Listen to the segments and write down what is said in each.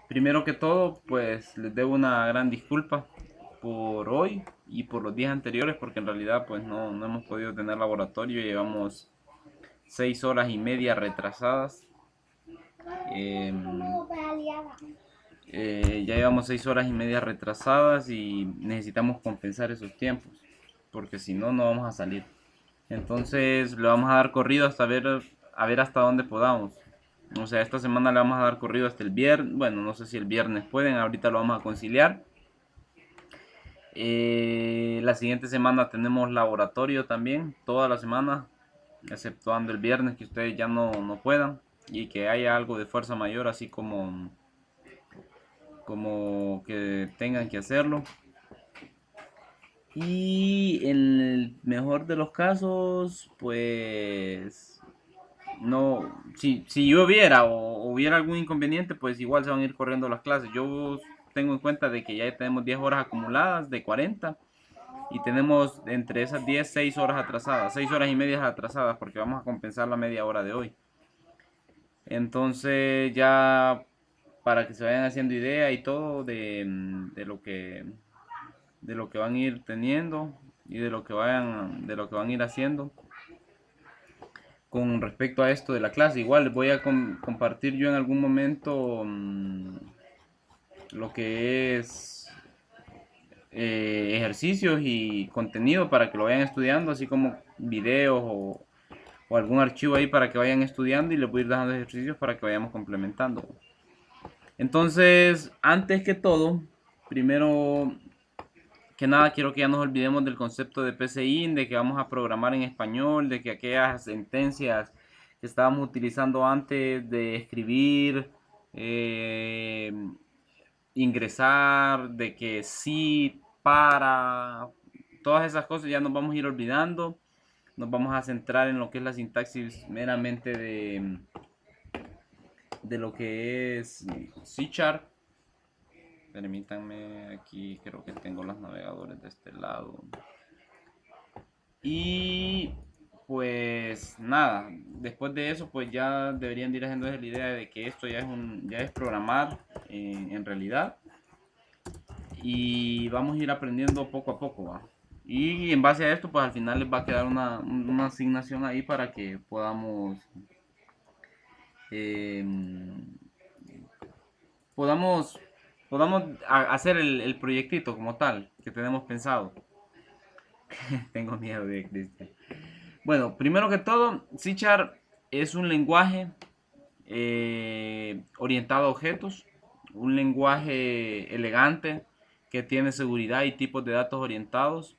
Primero que todo, pues les debo una gran disculpa por hoy y por los días anteriores, porque en realidad pues no hemos podido tener laboratorio, llevamos 6 horas y media retrasadas. Em, ya llevamos 6 horas y media retrasadas y necesitamos compensar esos tiempos, porque si no, no vamos a salir. Entonces le vamos a dar corrido hasta a ver hasta dónde podamos. O sea, esta semana le vamos a dar corrido hasta el viernes. Bueno, no sé si el viernes pueden, ahorita lo vamos a conciliar. La siguiente semana tenemos laboratorio también, toda la semana, exceptuando el viernes que ustedes ya no puedan y que haya algo de fuerza mayor, así como que tengan que hacerlo. Y en el mejor de los casos, pues no, si yo viera o hubiera algún inconveniente, pues igual se van a ir corriendo las clases. Yo tengo en cuenta de que ya tenemos 10 horas acumuladas de 40 y tenemos entre esas 10 6 horas atrasadas, 6 horas y media atrasadas porque vamos a compensar la media hora de hoy. Entonces ya para que se vayan haciendo idea y todo de lo que van a ir teniendo y de lo que van a ir haciendo con respecto a esto de la clase. Igual voy a compartir yo en algún momento lo que es ejercicios y contenido para que lo vayan estudiando, así como videos o algún archivo ahí para que vayan estudiando y les voy a ir dando ejercicios para que vayamos complementando. Entonces, antes que todo, primero que nada, quiero que ya nos olvidemos del concepto de PCI, de que vamos a programar en español, de que aquellas sentencias que estábamos utilizando antes de escribir, eh, ingresar, de que sí, para, todas esas cosas ya nos vamos a ir olvidando. Nos vamos a centrar en lo que es la sintaxis meramente de lo que es C Sharp. Permítanme, aquí creo que tengo los navegadores de este lado. Y pues nada, después de eso pues ya deberían de ir haciendo la idea de que esto ya es programar en realidad. Y vamos a ir aprendiendo poco a poco, ¿va? Y en base a esto pues al final les va a quedar una asignación ahí para que eh, podamos podamos hacer el proyectito como tal que tenemos pensado. Tengo miedo de Cristian. Bueno, primero que todo, C Sharp es un lenguaje orientado a objetos, un lenguaje elegante que tiene seguridad y tipos de datos orientados,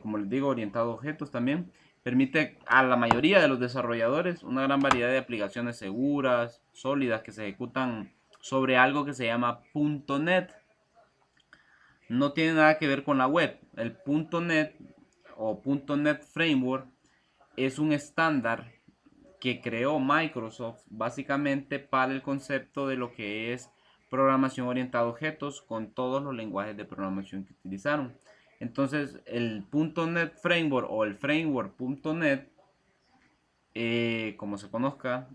como les digo, orientado a objetos también. Permite a la mayoría de los desarrolladores una gran variedad de aplicaciones seguras, sólidas, que se ejecutan sobre algo que se llama .NET. No tiene nada que ver con la web. El .NET o .NET Framework es un estándar que creó Microsoft básicamente para el concepto de lo que es programación orientada a objetos con todos los lenguajes de programación que utilizaron. Entonces el .NET Framework o el framework.net, como se conozca,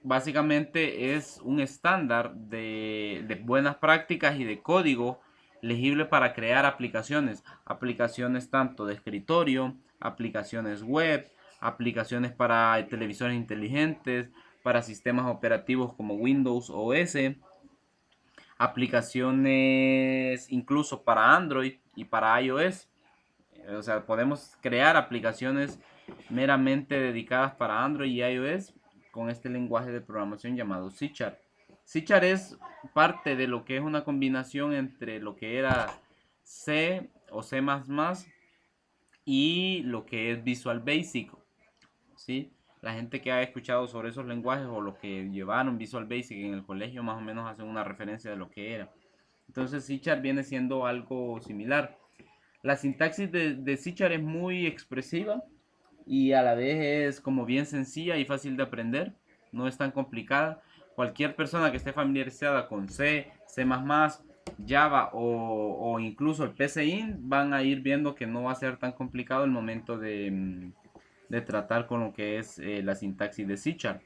básicamente es un estándar de buenas prácticas y de código legible para crear aplicaciones. Aplicaciones tanto de escritorio, aplicaciones web, aplicaciones para televisores inteligentes, para sistemas operativos como Windows OS, aplicaciones incluso para Android y para iOS. O sea, podemos crear aplicaciones meramente dedicadas para Android y iOS con este lenguaje de programación llamado C Sharp. C Sharp es parte de lo que es una combinación entre lo que era C o C++ y lo que es Visual Basic, ¿sí? La gente que ha escuchado sobre esos lenguajes o los que llevaron Visual Basic en el colegio más o menos hacen una referencia de lo que era. Entonces C Sharp viene siendo algo similar. La sintaxis de C Sharp es muy expresiva y a la vez es como bien sencilla y fácil de aprender. No es tan complicada. Cualquier persona que esté familiarizada con C, C++, Java o incluso el PCInt van a ir viendo que no va a ser tan complicado el momento de tratar con lo que es la sintaxis de C Sharp.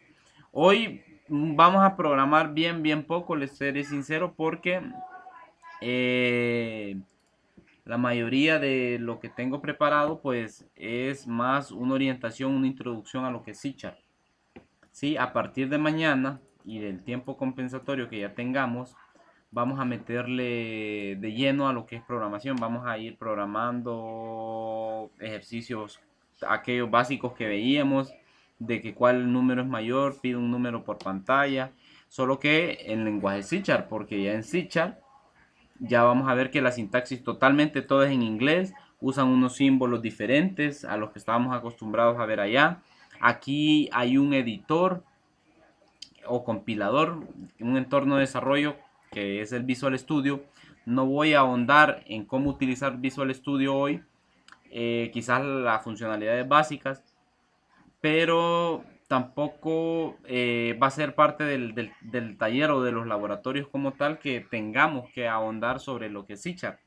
Hoy Vamos a programar bien poco, les seré sincero, porque eh, la mayoría de lo que tengo preparado pues es más una orientación, una introducción a lo que es C Sharp. Sí, a partir de mañana y del tiempo compensatorio que ya tengamos, vamos a meterle de lleno a lo que es programación. Vamos a ir programando ejercicios, aquellos básicos que veíamos, de que cuál número es mayor, pide un número por pantalla, solo que en lenguaje C Sharp, porque ya en C Sharp ya vamos a ver que la sintaxis totalmente todo es en inglés, usan unos símbolos diferentes a los que estábamos acostumbrados a ver allá. Aquí hay un editor o compilador, un entorno de desarrollo que es el Visual Studio. No voy a ahondar en cómo utilizar Visual Studio hoy, quizás las funcionalidades básicas, pero tampoco va a ser parte del taller o de los laboratorios como tal que tengamos que ahondar sobre lo que es C Sharp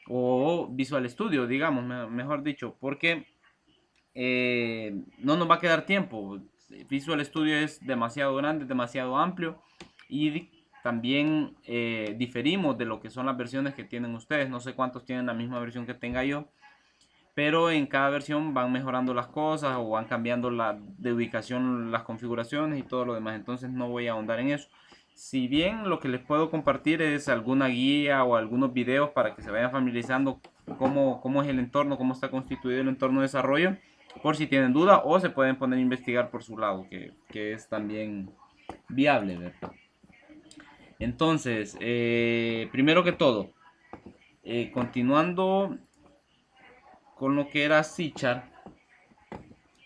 o Visual Studio, digamos, mejor dicho, porque no nos va a quedar tiempo. Visual Studio es demasiado grande, demasiado amplio y también diferimos de lo que son las versiones que tienen ustedes. No sé cuántos tienen la misma versión que tenga yo, pero en cada versión van mejorando las cosas o van cambiando de ubicación las configuraciones y todo lo demás. Entonces no voy a ahondar en eso. Si bien lo que les puedo compartir es alguna guía o algunos videos para que se vayan familiarizando cómo es el entorno, cómo está constituido el entorno de desarrollo, por si tienen duda o se pueden poner a investigar por su lado, que es también viable, ¿verdad? Entonces, primero que todo, continuando con lo que era C Sharp,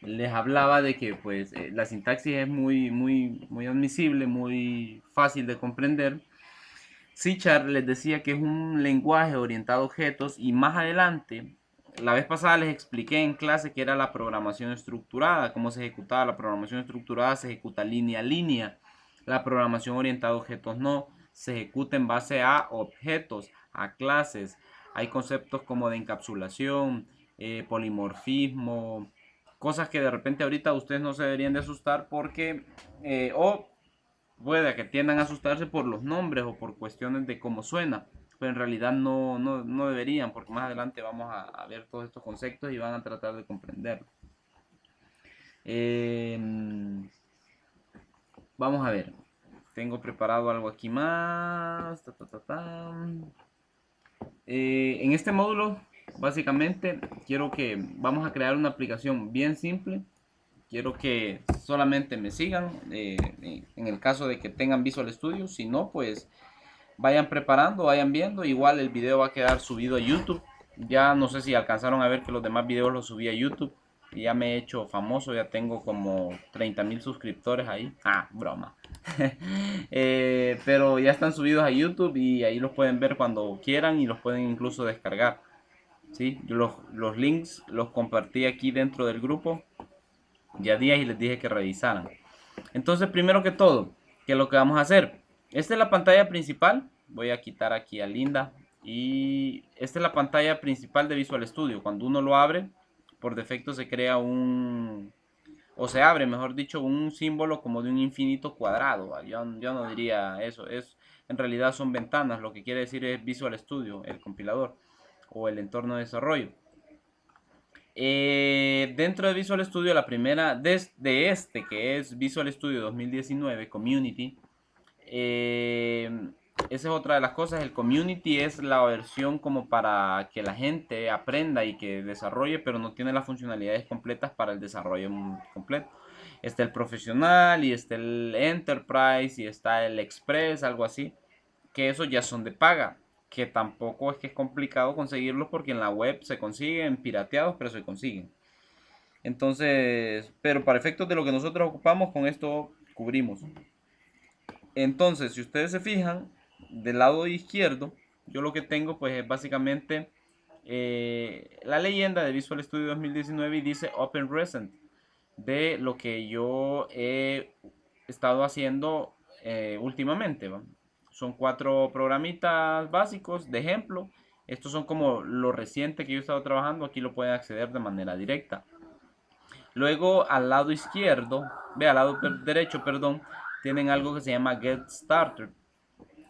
les hablaba de que pues la sintaxis es muy admisible, muy fácil de comprender. C Sharp les decía que es un lenguaje orientado a objetos y más adelante, la vez pasada les expliqué en clase que era la programación estructurada, cómo se ejecutaba la programación estructurada, se ejecuta línea a línea. La programación orientada a objetos no, se ejecuta en base a objetos, a clases. Hay conceptos como de encapsulación, polimorfismo, cosas que de repente ahorita ustedes no se deberían de asustar porque, o puede que tiendan a asustarse por los nombres o por cuestiones de cómo suena, pero en realidad no deberían, porque más adelante vamos a ver todos estos conceptos y van a tratar de comprenderlo. Eh, Vamos a ver, tengo preparado algo aquí más. En este módulo, básicamente, quiero que vamos a crear una aplicación bien simple. Quiero que solamente me sigan en el caso de que tengan Visual Studio. Si no, pues vayan preparando, vayan viendo. Igual el video va a quedar subido a YouTube. Ya no sé si alcanzaron a ver que los demás videos los subí a YouTube. Y ya me he hecho famoso, ya tengo como 30.000 suscriptores ahí. Ah, broma. Pero ya están subidos a YouTube y ahí los pueden ver cuando quieran y los pueden incluso descargar. ¿Sí? Yo los links los compartí aquí dentro del grupo ya días y les dije que revisaran. Entonces, primero que todo, ¿qué es lo que vamos a hacer? Esta es la pantalla principal. Voy a quitar aquí a Linda. Y esta es la pantalla principal de Visual Studio. Cuando uno lo abre, por defecto se crea o se abre, mejor dicho, un símbolo como de un infinito cuadrado. Yo no diría eso. En realidad son ventanas. Lo que quiere decir es Visual Studio, el compilador o el entorno de desarrollo. Dentro de Visual Studio, la primera de este, que es Visual Studio 2019 Community, esa es otra de las cosas. El Community es la versión como para que la gente aprenda y que desarrolle, pero no tiene las funcionalidades completas para el desarrollo completo. Está el profesional y está el Enterprise y está el Express, algo así, que esos ya son de paga, que tampoco es que es complicado conseguirlos porque en la web se consiguen pirateados, pero se consiguen. Entonces, pero para efectos de lo que nosotros ocupamos, con esto cubrimos. Entonces, si ustedes se fijan, del lado izquierdo, yo lo que tengo pues es básicamente la leyenda de Visual Studio 2019 y dice Open Recent, de lo que yo he estado haciendo últimamente. ¿Va? Son 4 programitas básicos de ejemplo. Estos son como lo reciente que yo he estado trabajando. Aquí lo pueden acceder de manera directa. Luego al lado izquierdo, al lado derecho, perdón, tienen algo que se llama Get Started,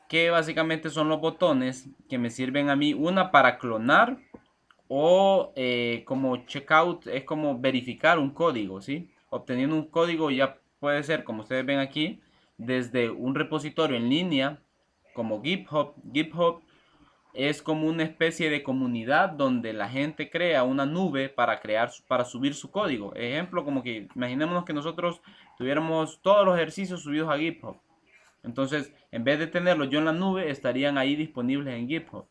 que básicamente son los botones que me sirven a mí, una para clonar o como checkout, es como verificar un código, ¿sí? Obteniendo un código ya puede ser, como ustedes ven aquí, desde un repositorio en línea como GitHub. GitHub es como una especie de comunidad donde la gente crea una nube para para subir su código. Ejemplo, como que imaginémonos que nosotros tuviéramos todos los ejercicios subidos a GitHub. Entonces, en vez de tenerlos yo en la nube, estarían ahí disponibles en GitHub.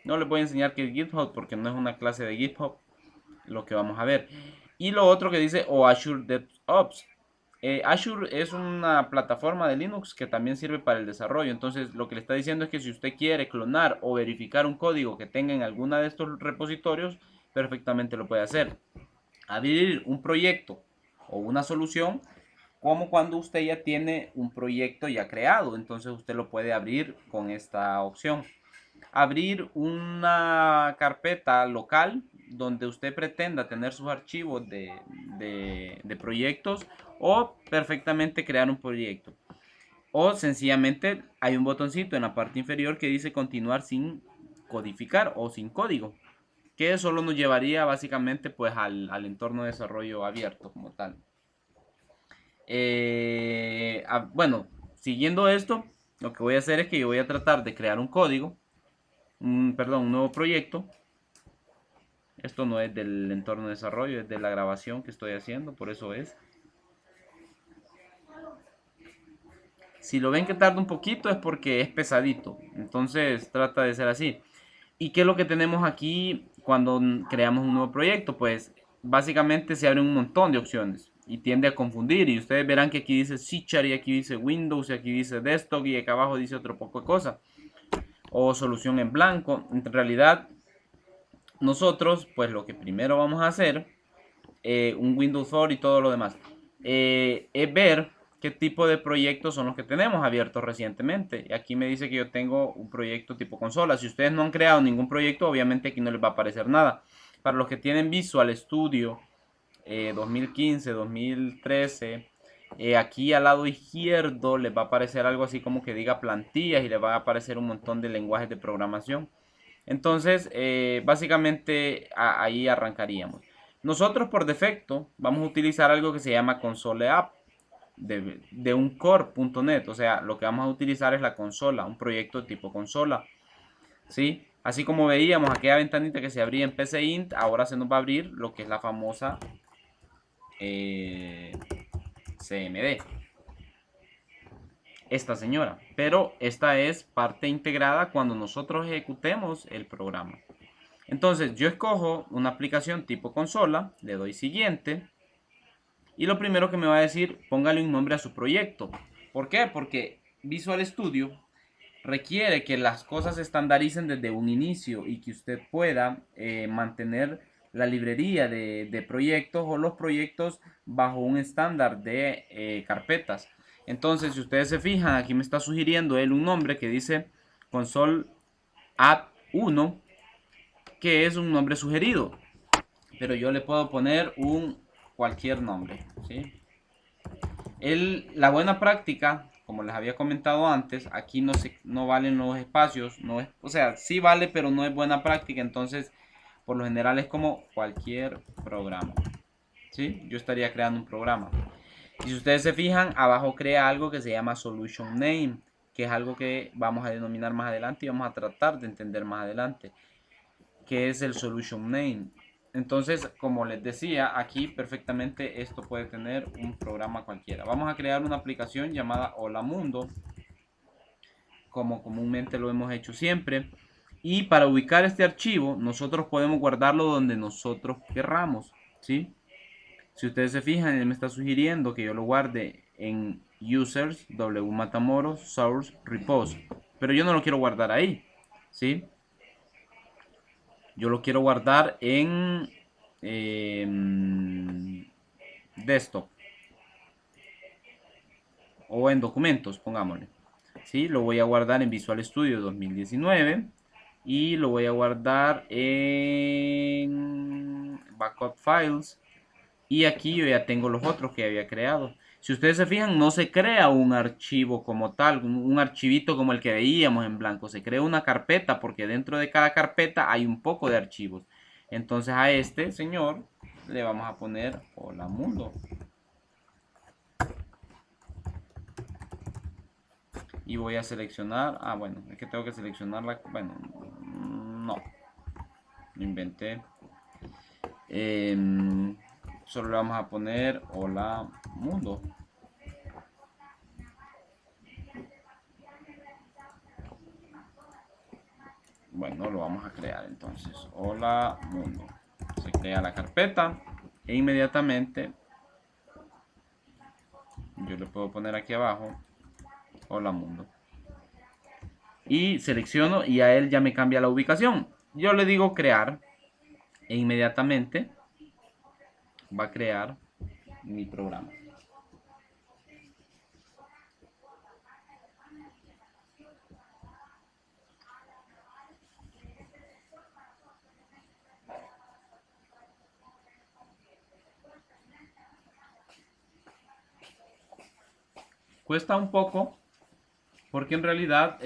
No les voy a enseñar qué es GitHub porque no es una clase de GitHub lo que vamos a ver. Y lo otro que dice o Azure DevOps. Azure es una plataforma de Linux que también sirve para el desarrollo. Entonces, lo que le está diciendo es que si usted quiere clonar o verificar un código que tenga en alguna de estos repositorios, perfectamente lo puede hacer. Abrir un proyecto o una solución como cuando usted ya tiene un proyecto ya creado. Entonces, usted lo puede abrir con esta opción. Abrir una carpeta local donde usted pretenda tener sus archivos de proyectos o perfectamente crear un proyecto. O sencillamente hay un botoncito en la parte inferior que dice continuar sin codificar o sin código, que solo nos llevaría básicamente pues al entorno de desarrollo abierto como tal. Bueno, siguiendo esto, lo que voy a hacer es que yo voy a tratar de crear un código, perdón, un nuevo proyecto. Esto no es del entorno de desarrollo, es de la grabación que estoy haciendo, por eso es. Si lo ven que tarda un poquito es porque es pesadito, entonces trata de ser así. ¿Y qué es lo que tenemos aquí cuando creamos un nuevo proyecto? Pues básicamente se abren un montón de opciones y tiende a confundir. Y ustedes verán que aquí dice C# y aquí dice Windows y aquí dice Desktop y acá abajo dice otro poco de cosas. O solución en blanco. En realidad, nosotros, pues lo que primero vamos a hacer un Windows Phone y todo lo demás. Es ver qué tipo de proyectos son los que tenemos abiertos recientemente. Y aquí me dice que yo tengo un proyecto tipo consola. Si ustedes no han creado ningún proyecto, obviamente aquí no les va a aparecer nada. Para los que tienen Visual Studio 2015, 2013, aquí al lado izquierdo les va a aparecer algo así como que diga plantillas y les va a aparecer un montón de lenguajes de programación. Entonces, básicamente ahí arrancaríamos. Nosotros por defecto vamos a utilizar algo que se llama console app de un core.net. O sea, lo que vamos a utilizar es la consola, un proyecto tipo consola. ¿Sí? Así como veíamos aquella ventanita que se abría en PCInt, ahora se nos va a abrir lo que es la famosa CMD. Esta señora. Pero esta es parte integrada cuando nosotros ejecutemos el programa. Entonces yo escojo una aplicación tipo consola, le doy siguiente y lo primero que me va a decir, póngale un nombre a su proyecto. ¿Por qué? Porque Visual Studio requiere que las cosas se estandaricen desde un inicio y que usted pueda mantener la librería de proyectos o los proyectos bajo un estándar de carpetas. Entonces, si ustedes se fijan, aquí me está sugiriendo él un nombre que dice console app 1, que es un nombre sugerido, pero yo le puedo poner un cualquier nombre, ¿sí? La buena práctica, como les había comentado antes, aquí no valen los espacios, no es, o sea, sí vale, pero no es buena práctica, entonces por lo general es como cualquier programa, ¿sí? Yo estaría creando un programa. Y si ustedes se fijan, abajo crea algo que se llama Solution Name, que es algo que vamos a denominar más adelante y vamos a tratar de entender más adelante, que es el Solution Name. Entonces, como les decía, aquí perfectamente esto puede tener un programa cualquiera. Vamos a crear una aplicación llamada Hola Mundo, como comúnmente lo hemos hecho siempre. Y para ubicar este archivo, nosotros podemos guardarlo donde nosotros querramos, ¿sí? Si ustedes se fijan, él me está sugiriendo que yo lo guarde en Users, W Matamoros, Source, Repose. Pero yo no lo quiero guardar ahí, ¿sí? Yo lo quiero guardar en desktop o en documentos, pongámosle. ¿Sí? Lo voy a guardar en Visual Studio 2019 y lo voy a guardar en Backup Files. Y aquí yo ya tengo los otros que había creado. Si ustedes se fijan, no se crea un archivo como tal, un archivito como el que veíamos en blanco. Se crea una carpeta porque dentro de cada carpeta hay un poco de archivos. Entonces a este señor le vamos a poner hola mundo. Y voy a seleccionar, bueno, es que tengo que seleccionarla, bueno, no, lo inventé. Solo le vamos a poner hola mundo. Bueno, lo vamos a crear entonces. Hola mundo. Se crea la carpeta e inmediatamente yo le puedo poner aquí abajo hola mundo. Y selecciono y a él ya me cambia la ubicación. Yo le digo crear e inmediatamente va a crear mi programa. Cuesta un poco porque en realidad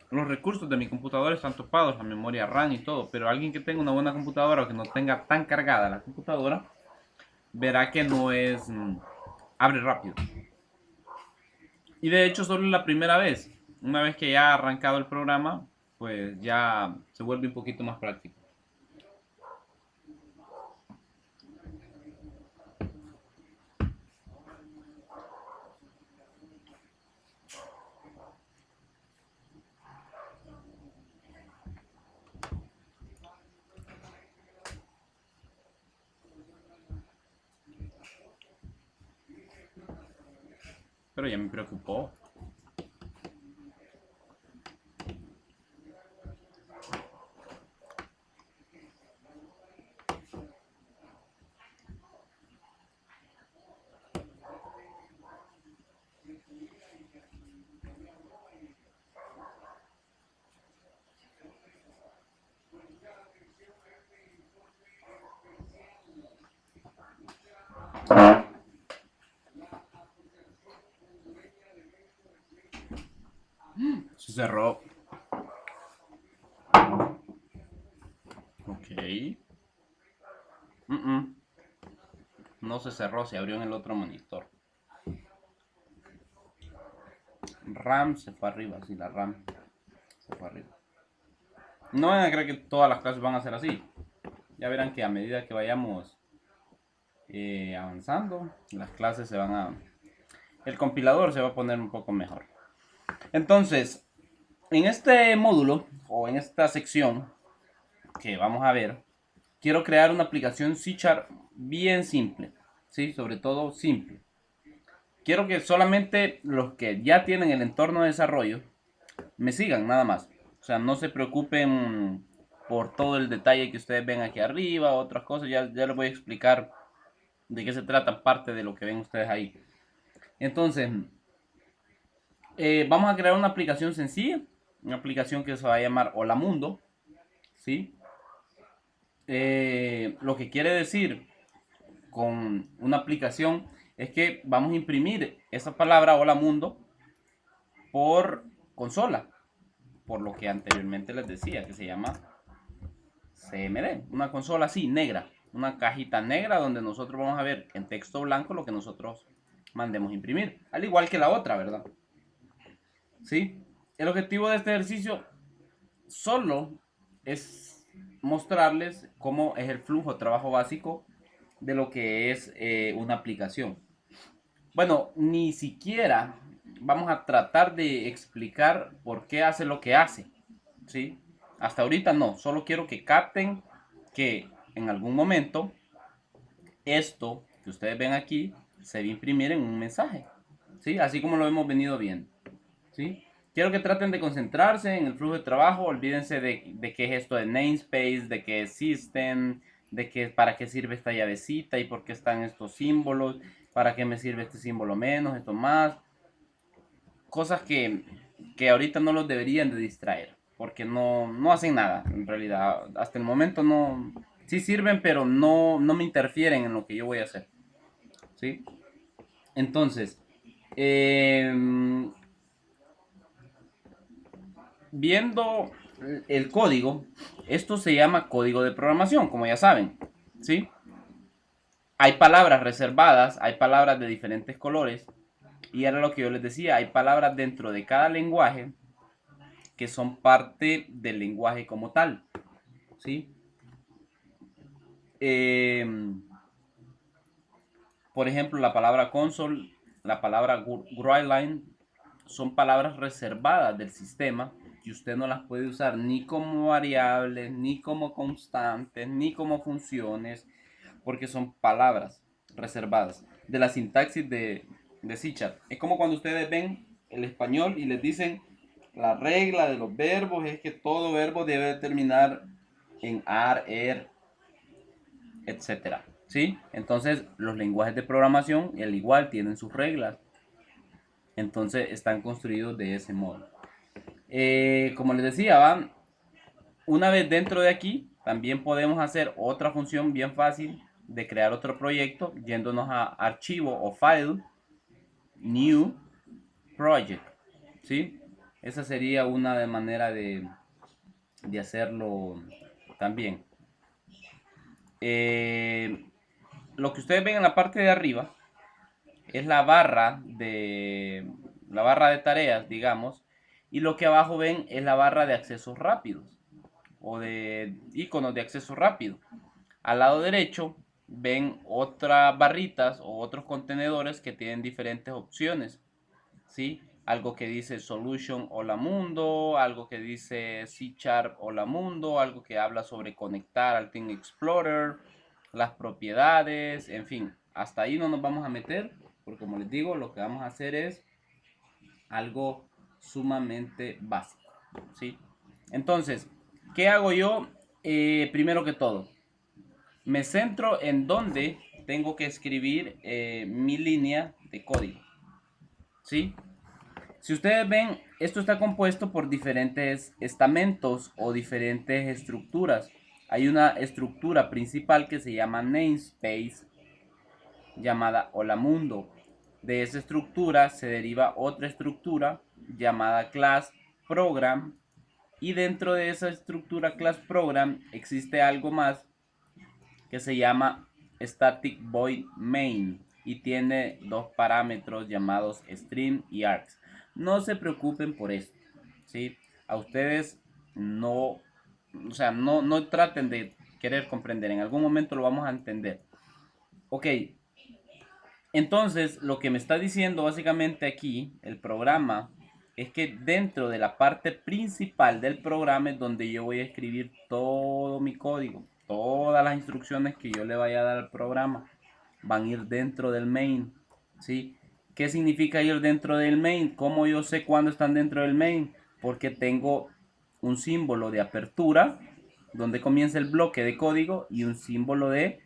los recursos de mi computadora están topados, la memoria RAM y todo, pero alguien que tenga una buena computadora o que no tenga tan cargada la computadora, verá que no es, abre rápido. Y de hecho solo la primera vez, una vez que ya ha arrancado el programa, pues ya se vuelve un poquito más práctico. Pero ya me preocupó. Se cerró. Ok. No se cerró, se abrió en el otro monitor. RAM se fue arriba, sí, la RAM se fue arriba. No van a creer que todas las clases van a ser así. Ya verán que a medida que vayamos avanzando, las clases se van a... El compilador se va a poner un poco mejor. Entonces, en este módulo o en esta sección que vamos a ver, quiero crear una aplicación C# bien simple, ¿sí? Sobre todo simple. Quiero que solamente los que ya tienen el entorno de desarrollo me sigan nada más. O sea, no se preocupen por todo el detalle que ustedes ven aquí arriba, otras cosas, ya les voy a explicar de qué se trata parte de lo que ven ustedes ahí. Entonces, vamos a crear una aplicación sencilla, una aplicación que se va a llamar Hola Mundo, ¿sí? Lo que quiere decir con una aplicación es que vamos a imprimir esa palabra Hola Mundo por consola, por lo que anteriormente les decía, que se llama CMD, una consola así, negra, una cajita negra donde nosotros vamos a ver en texto blanco lo que nosotros mandemos imprimir, al igual que la otra, ¿verdad? ¿Sí? El objetivo de este ejercicio solo es mostrarles cómo es el flujo de trabajo básico de lo que es una aplicación. Bueno, ni siquiera vamos a tratar de explicar por qué hace lo que hace, ¿sí? Hasta ahorita no, solo quiero que capten que en algún momento esto que ustedes ven aquí se va a imprimir en un mensaje, ¿sí? Así como lo hemos venido viendo, ¿sí? Quiero que traten de concentrarse en el flujo de trabajo, olvídense de qué es esto de namespace, de qué es system, de qué, para qué sirve esta llavecita y por qué están estos símbolos, para qué me sirve este símbolo menos, esto más. Cosas que ahorita no los deberían de distraer, porque no hacen nada, en realidad. Hasta el momento no, sí sirven, pero no me interfieren en lo que yo voy a hacer. ¿sí? Entonces, em, viendo el código, esto se llama código de programación, como ya saben, ¿sí? Hay palabras reservadas, hay palabras de diferentes colores, y era lo que yo les decía, hay palabras dentro de cada lenguaje que son parte del lenguaje como tal, ¿sí? Eh, por ejemplo, la palabra console, la palabra writeline, son palabras reservadas del sistema que usted no las puede usar ni como variables, ni como constantes, ni como funciones, porque son palabras reservadas de la sintaxis de C#. Es como cuando ustedes ven el español y les dicen la regla de los verbos es que todo verbo debe terminar en ar, er, etcétera. ¿Sí? Entonces, los lenguajes de programación, al igual, tienen sus reglas. Entonces, están construidos de ese modo. Como les decía, ¿va? Una vez dentro de aquí, también podemos hacer otra función bien fácil de crear otro proyecto, yéndonos a archivo o file, new project. ¿Sí? Esa sería una manera de hacerlo también. Lo que ustedes ven en la parte de arriba es la barra de tareas, digamos, y lo que abajo ven es la barra de accesos rápidos o de iconos de acceso rápido. Al lado derecho ven otras barritas o otros contenedores que tienen diferentes opciones, ¿sí? Algo que dice Solution Hola Mundo, algo que dice C# Hola Mundo, algo que habla sobre conectar al Team Explorer, las propiedades, en fin, hasta ahí no nos vamos a meter, porque como les digo, lo que vamos a hacer es algo sumamente básico, ¿sí? Entonces, ¿qué hago yo? Primero que todo, me centro en donde tengo que escribir mi línea de código, ¿sí? Si ustedes ven, esto está compuesto por diferentes estamentos o diferentes estructuras. Hay una estructura principal que se llama namespace, llamada Hola Mundo. De esa estructura se deriva otra estructura llamada class program, y dentro de esa estructura class program existe algo más que se llama static void main y tiene dos parámetros llamados string y args. No se preocupen por esto, ¿sí? A ustedes no, o sea, no traten de querer comprender, en algún momento lo vamos a entender. Ok, entonces lo que me está diciendo básicamente aquí el programa es que dentro de la parte principal del programa es donde yo voy a escribir todo mi código. Todas las instrucciones que yo le vaya a dar al programa van a ir dentro del main, ¿sí? ¿Qué significa ir dentro del main? ¿Cómo yo sé cuándo están dentro del main? Porque tengo un símbolo de apertura donde comienza el bloque de código y un símbolo de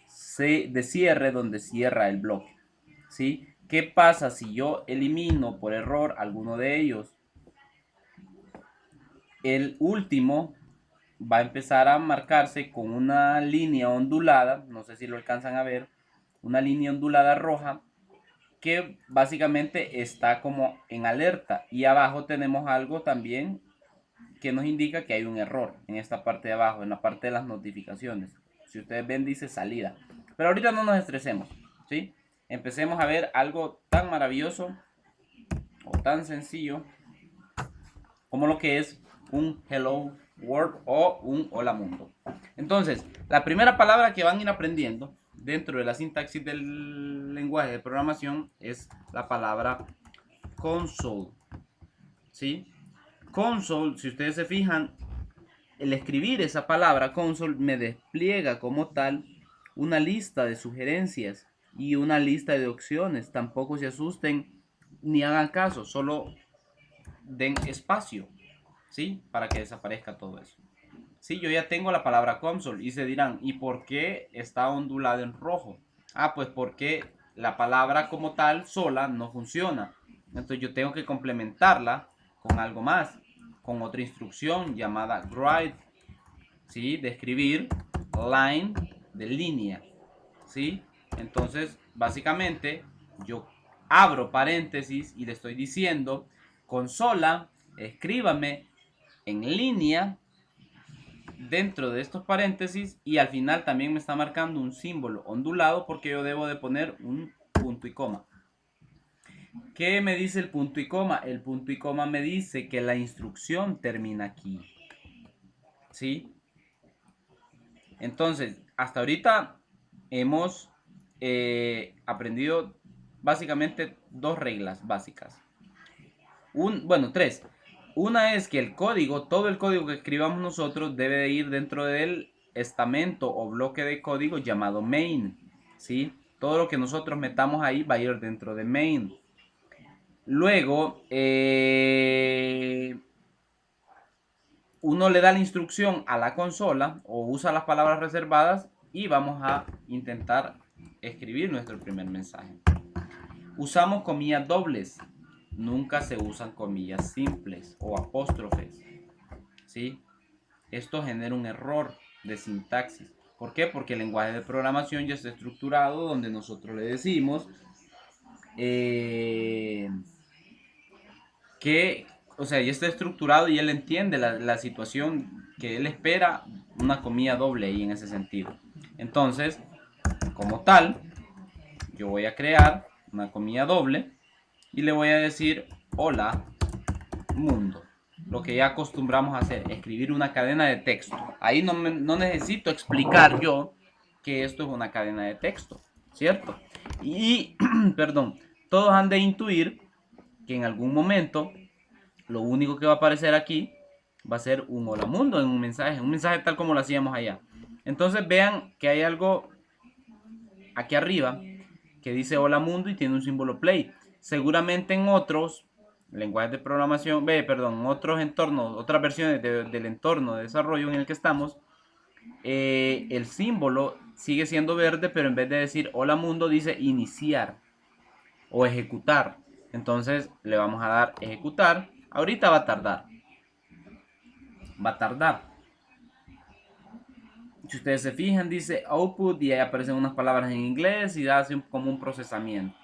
cierre donde cierra el bloque, ¿sí? ¿Qué pasa si yo elimino por error alguno de ellos? El último va a empezar a marcarse con una línea ondulada, no sé si lo alcanzan a ver, una línea ondulada roja que básicamente está como en alerta, y abajo tenemos algo también que nos indica que hay un error en esta parte de abajo, en la parte de las notificaciones. Si ustedes ven dice salida, pero ahorita no nos estresemos, ¿sí? Empecemos a ver algo tan maravilloso o tan sencillo como lo que es un hello world o un hola mundo. Entonces, la primera palabra que van a ir aprendiendo dentro de la sintaxis del lenguaje de programación es la palabra console, ¿sí? Console, si ustedes se fijan, el escribir esa palabra console me despliega como tal una lista de sugerencias y una lista de opciones. Tampoco se asusten ni hagan caso, solo den espacio, ¿sí? Para que desaparezca todo eso. Sí, yo ya tengo la palabra console y se dirán, ¿y por qué está ondulado en rojo? Ah, pues porque la palabra como tal sola no funciona. Entonces yo tengo que complementarla con algo más, con otra instrucción llamada write, ¿sí? De escribir line de línea, ¿sí? Entonces, básicamente, yo abro paréntesis y le estoy diciendo, consola, escríbame en línea dentro de estos paréntesis, y al final también me está marcando un símbolo ondulado porque yo debo de poner un punto y coma. ¿Qué me dice el punto y coma? El punto y coma me dice que la instrucción termina aquí. ¿Sí? Entonces, hasta ahorita hemos aprendido básicamente dos reglas básicas. Bueno, tres. Una es que el código, todo el código que escribamos nosotros debe de ir dentro del estamento o bloque de código llamado main. ¿Sí? Todo lo que nosotros metamos ahí va a ir dentro de main. Luego, uno le da la instrucción a la consola o usa las palabras reservadas y vamos a intentar escribir nuestro primer mensaje. Usamos comillas dobles. Nunca se usan comillas simples o apóstrofes. ¿Sí? Esto genera un error de sintaxis. ¿Por qué? Porque el lenguaje de programación ya está estructurado donde nosotros le decimos que, o sea, ya está estructurado y él entiende la situación que él espera una comilla doble ahí en ese sentido. Entonces, como tal, yo voy a crear una comilla doble y le voy a decir hola mundo. Lo que ya acostumbramos a hacer, escribir una cadena de texto. Ahí no necesito explicar yo que esto es una cadena de texto, ¿cierto? Y, perdón, todos han de intuir que en algún momento lo único que va a aparecer aquí va a ser un hola mundo en un mensaje tal como lo hacíamos allá. Entonces vean que hay algo aquí arriba que dice hola mundo y tiene un símbolo play. Seguramente en otros lenguajes de programación, perdón, otros entornos, otras versiones del entorno de desarrollo en el que estamos, el símbolo sigue siendo verde, pero en vez de decir hola mundo dice iniciar o ejecutar. Entonces le vamos a dar ejecutar. Ahorita va a tardar. Va a tardar. Si ustedes se fijan, dice output y ahí aparecen unas palabras en inglés y hace como un procesamiento.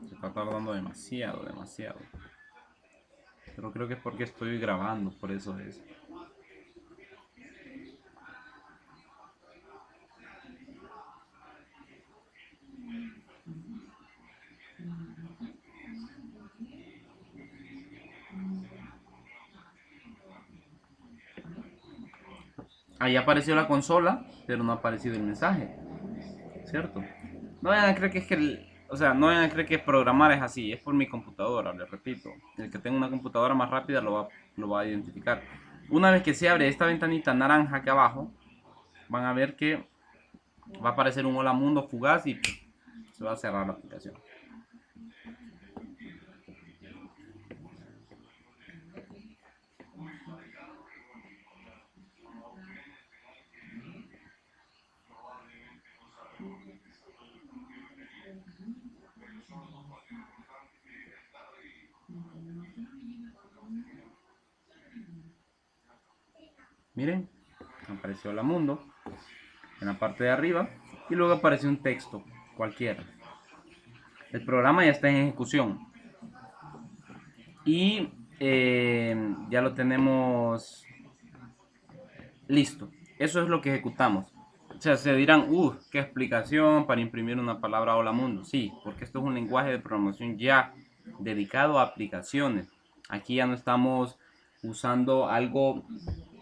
Se está tardando demasiado. Pero creo que es porque estoy grabando, por eso es. Ahí apareció la consola, pero no ha aparecido el mensaje, ¿cierto? No vayan a creer que es que, o sea, no vayan a creer que programar es así, es por mi computadora, les repito. El que tenga una computadora más rápida lo va a identificar. Una vez que se abre esta ventanita naranja aquí abajo, van a ver que va a aparecer un hola mundo fugaz y se va a cerrar la aplicación. Miren, apareció hola mundo en la parte de arriba y luego aparece un texto cualquiera. El programa ya está en ejecución y ya lo tenemos listo. Eso es lo que ejecutamos. O sea, se dirán, qué explicación para imprimir una palabra hola mundo. Sí, porque esto es un lenguaje de programación ya dedicado a aplicaciones. Aquí ya no estamos usando algo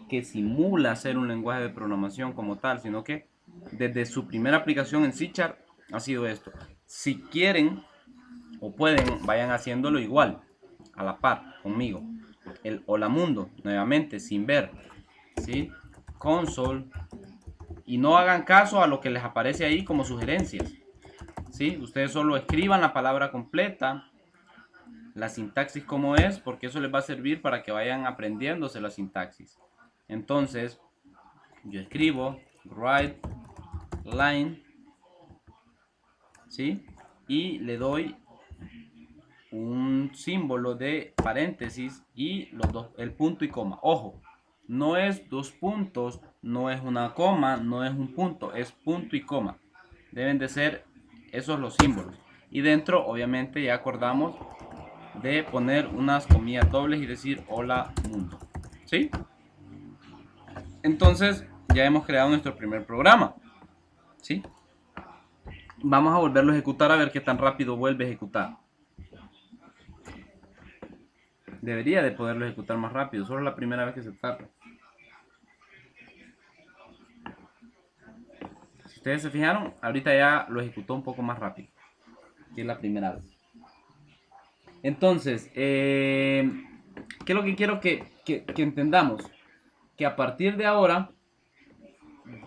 que simula ser un lenguaje de programación como tal, sino que desde su primera aplicación en C# ha sido esto. Si quieren o pueden, vayan haciéndolo igual, a la par, conmigo. El hola mundo, nuevamente, sin ver, ¿sí? Console, Y no hagan caso a lo que les aparece ahí como sugerencias. ¿Sí? Ustedes solo escriban la palabra completa, la sintaxis como es, porque eso les va a servir para que vayan aprendiéndose la sintaxis. Entonces, yo escribo write line, ¿sí? Y le doy un símbolo de paréntesis y el punto y coma. Ojo, no es dos puntos, no es una coma, no es un punto, es punto y coma. Deben de ser esos los símbolos. Y dentro, obviamente, ya acordamos de poner unas comillas dobles y decir hola mundo. ¿Sí? Entonces, ya hemos creado nuestro primer programa. ¿Sí? Vamos a volverlo a ejecutar a ver qué tan rápido vuelve a ejecutar. Debería de poderlo ejecutar más rápido, solo la primera vez que se tarda. Si ustedes se fijaron, ahorita ya lo ejecutó un poco más rápido, que es la primera vez. Entonces, ¿qué es lo que quiero que entendamos? Que a partir de ahora,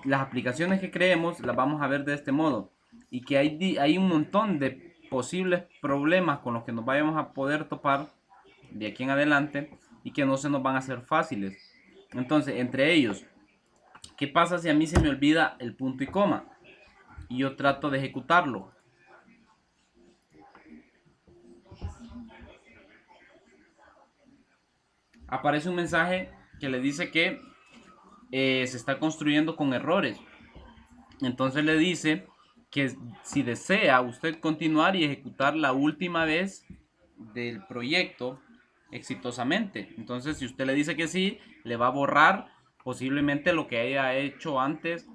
las aplicaciones que creemos las vamos a ver de este modo. Y que hay un montón de posibles problemas con los que nos vayamos a poder topar de aquí en adelante y que no se nos van a hacer fáciles. Entonces, entre ellos, ¿qué pasa si a mí se me olvida el punto y coma? Y yo trato de ejecutarlo. Aparece un mensaje que le dice que se está construyendo con errores. Entonces le dice que si desea usted continuar y ejecutar la última vez del proyecto exitosamente. Entonces si usted le dice que sí, le va a borrar posiblemente lo que haya hecho antes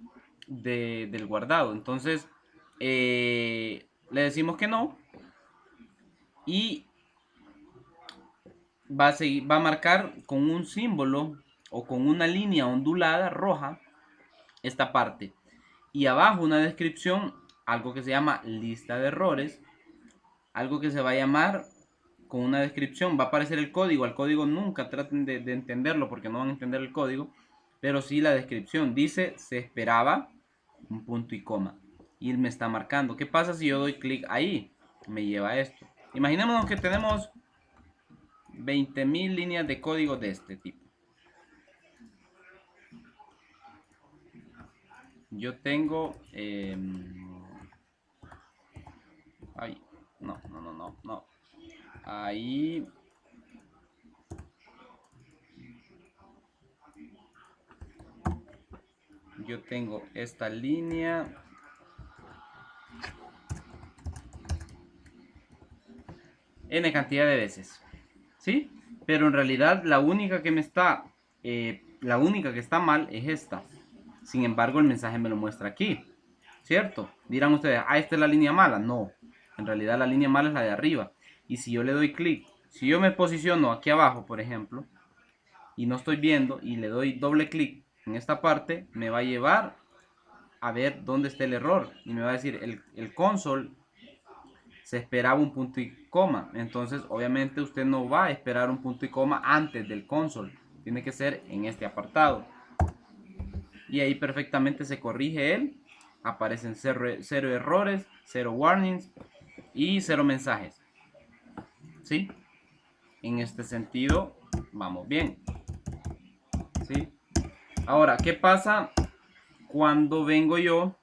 del guardado. Entonces le decimos que no y va a marcar con un símbolo o con una línea ondulada roja esta parte. Y abajo una descripción, algo que se llama lista de errores, algo que se va a llamar con una descripción, va a aparecer el código. Al código nunca traten de entenderlo porque no van a entender el código, pero sí la descripción. Dice, se esperaba un punto y coma. Y me está marcando. ¿Qué pasa si yo doy clic ahí? Me lleva a esto. Imaginémonos que tenemos 20.000 líneas de código de este tipo. Yo tengo... ay, no. Ahí... Yo tengo esta línea. N cantidad de veces. ¿Sí? Pero en realidad la única que está mal es esta. Sin embargo, el mensaje me lo muestra aquí. ¿Cierto? Dirán ustedes, esta es la línea mala. No. En realidad la línea mala es la de arriba. Y si yo le doy clic, si yo me posiciono aquí abajo, por ejemplo, y no estoy viendo, y le doy doble clic en esta parte, me va a llevar a ver dónde está el error. Y me va a decir, el console se esperaba un punto y coma. Entonces, obviamente, usted no va a esperar un punto y coma antes del console. Tiene que ser en este apartado. Y ahí perfectamente se corrige él. Aparecen cero errores, 0 warnings y 0 mensajes. ¿Sí? En este sentido, vamos bien. ¿Sí? Ahora, ¿qué pasa cuando vengo yo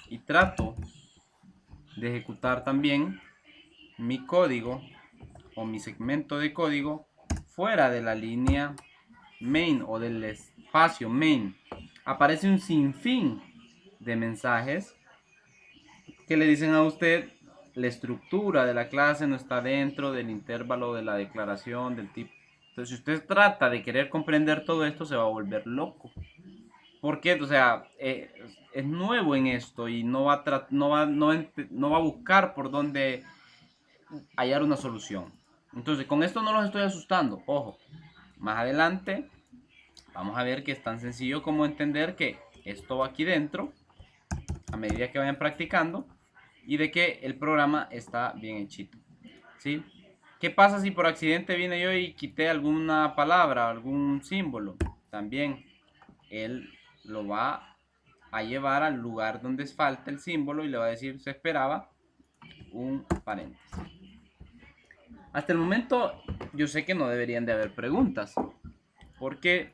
y trato de ejecutar también mi código o mi segmento de código fuera de la línea main o del espacio main? Aparece un sinfín de mensajes que le dicen a usted la estructura de la clase no está dentro del intervalo de la declaración del tipo. Entonces, si usted trata de querer comprender todo esto, se va a volver loco. ¿Por qué? O sea, es nuevo en esto y no va a buscar por dónde hallar una solución. Entonces, con esto no los estoy asustando. Ojo, más adelante vamos a ver que es tan sencillo como entender que esto va aquí dentro a medida que vayan practicando y de que el programa está bien hechito. ¿Sí? ¿Qué pasa si por accidente vine yo y quité alguna palabra, algún símbolo? También él lo va a llevar al lugar donde falta el símbolo y le va a decir se esperaba un paréntesis. Hasta el momento yo sé que no deberían de haber preguntas porque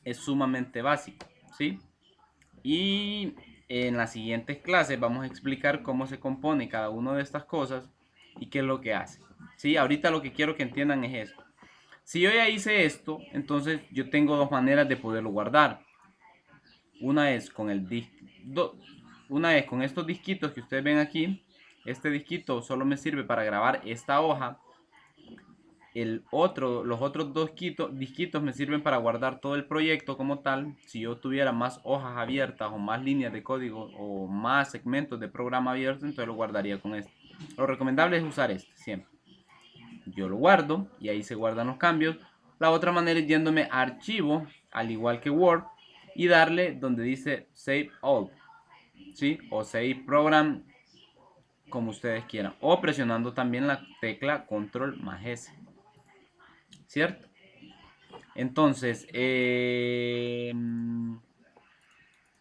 es sumamente básico, ¿sí? Y en las siguientes clases vamos a explicar cómo se compone cada una de estas cosas y qué es lo que hace. ¿Sí? Ahorita lo que quiero que entiendan es esto. Si yo ya hice esto, entonces yo tengo dos maneras de poderlo guardar. Una es con con estos disquitos que ustedes ven aquí. Este disquito solo me sirve para grabar esta hoja. Los otros dos disquitos me sirven para guardar todo el proyecto como tal. Si yo tuviera más hojas abiertas o más líneas de código o más segmentos de programa abierto, entonces lo guardaría con este. Lo recomendable es usar este siempre. Yo lo guardo y ahí se guardan los cambios. La otra manera es yéndome a archivo, al igual que Word, y darle donde dice Save All, ¿sí? O Save Program, como ustedes quieran. O presionando también la tecla Control más S, ¿cierto? Entonces,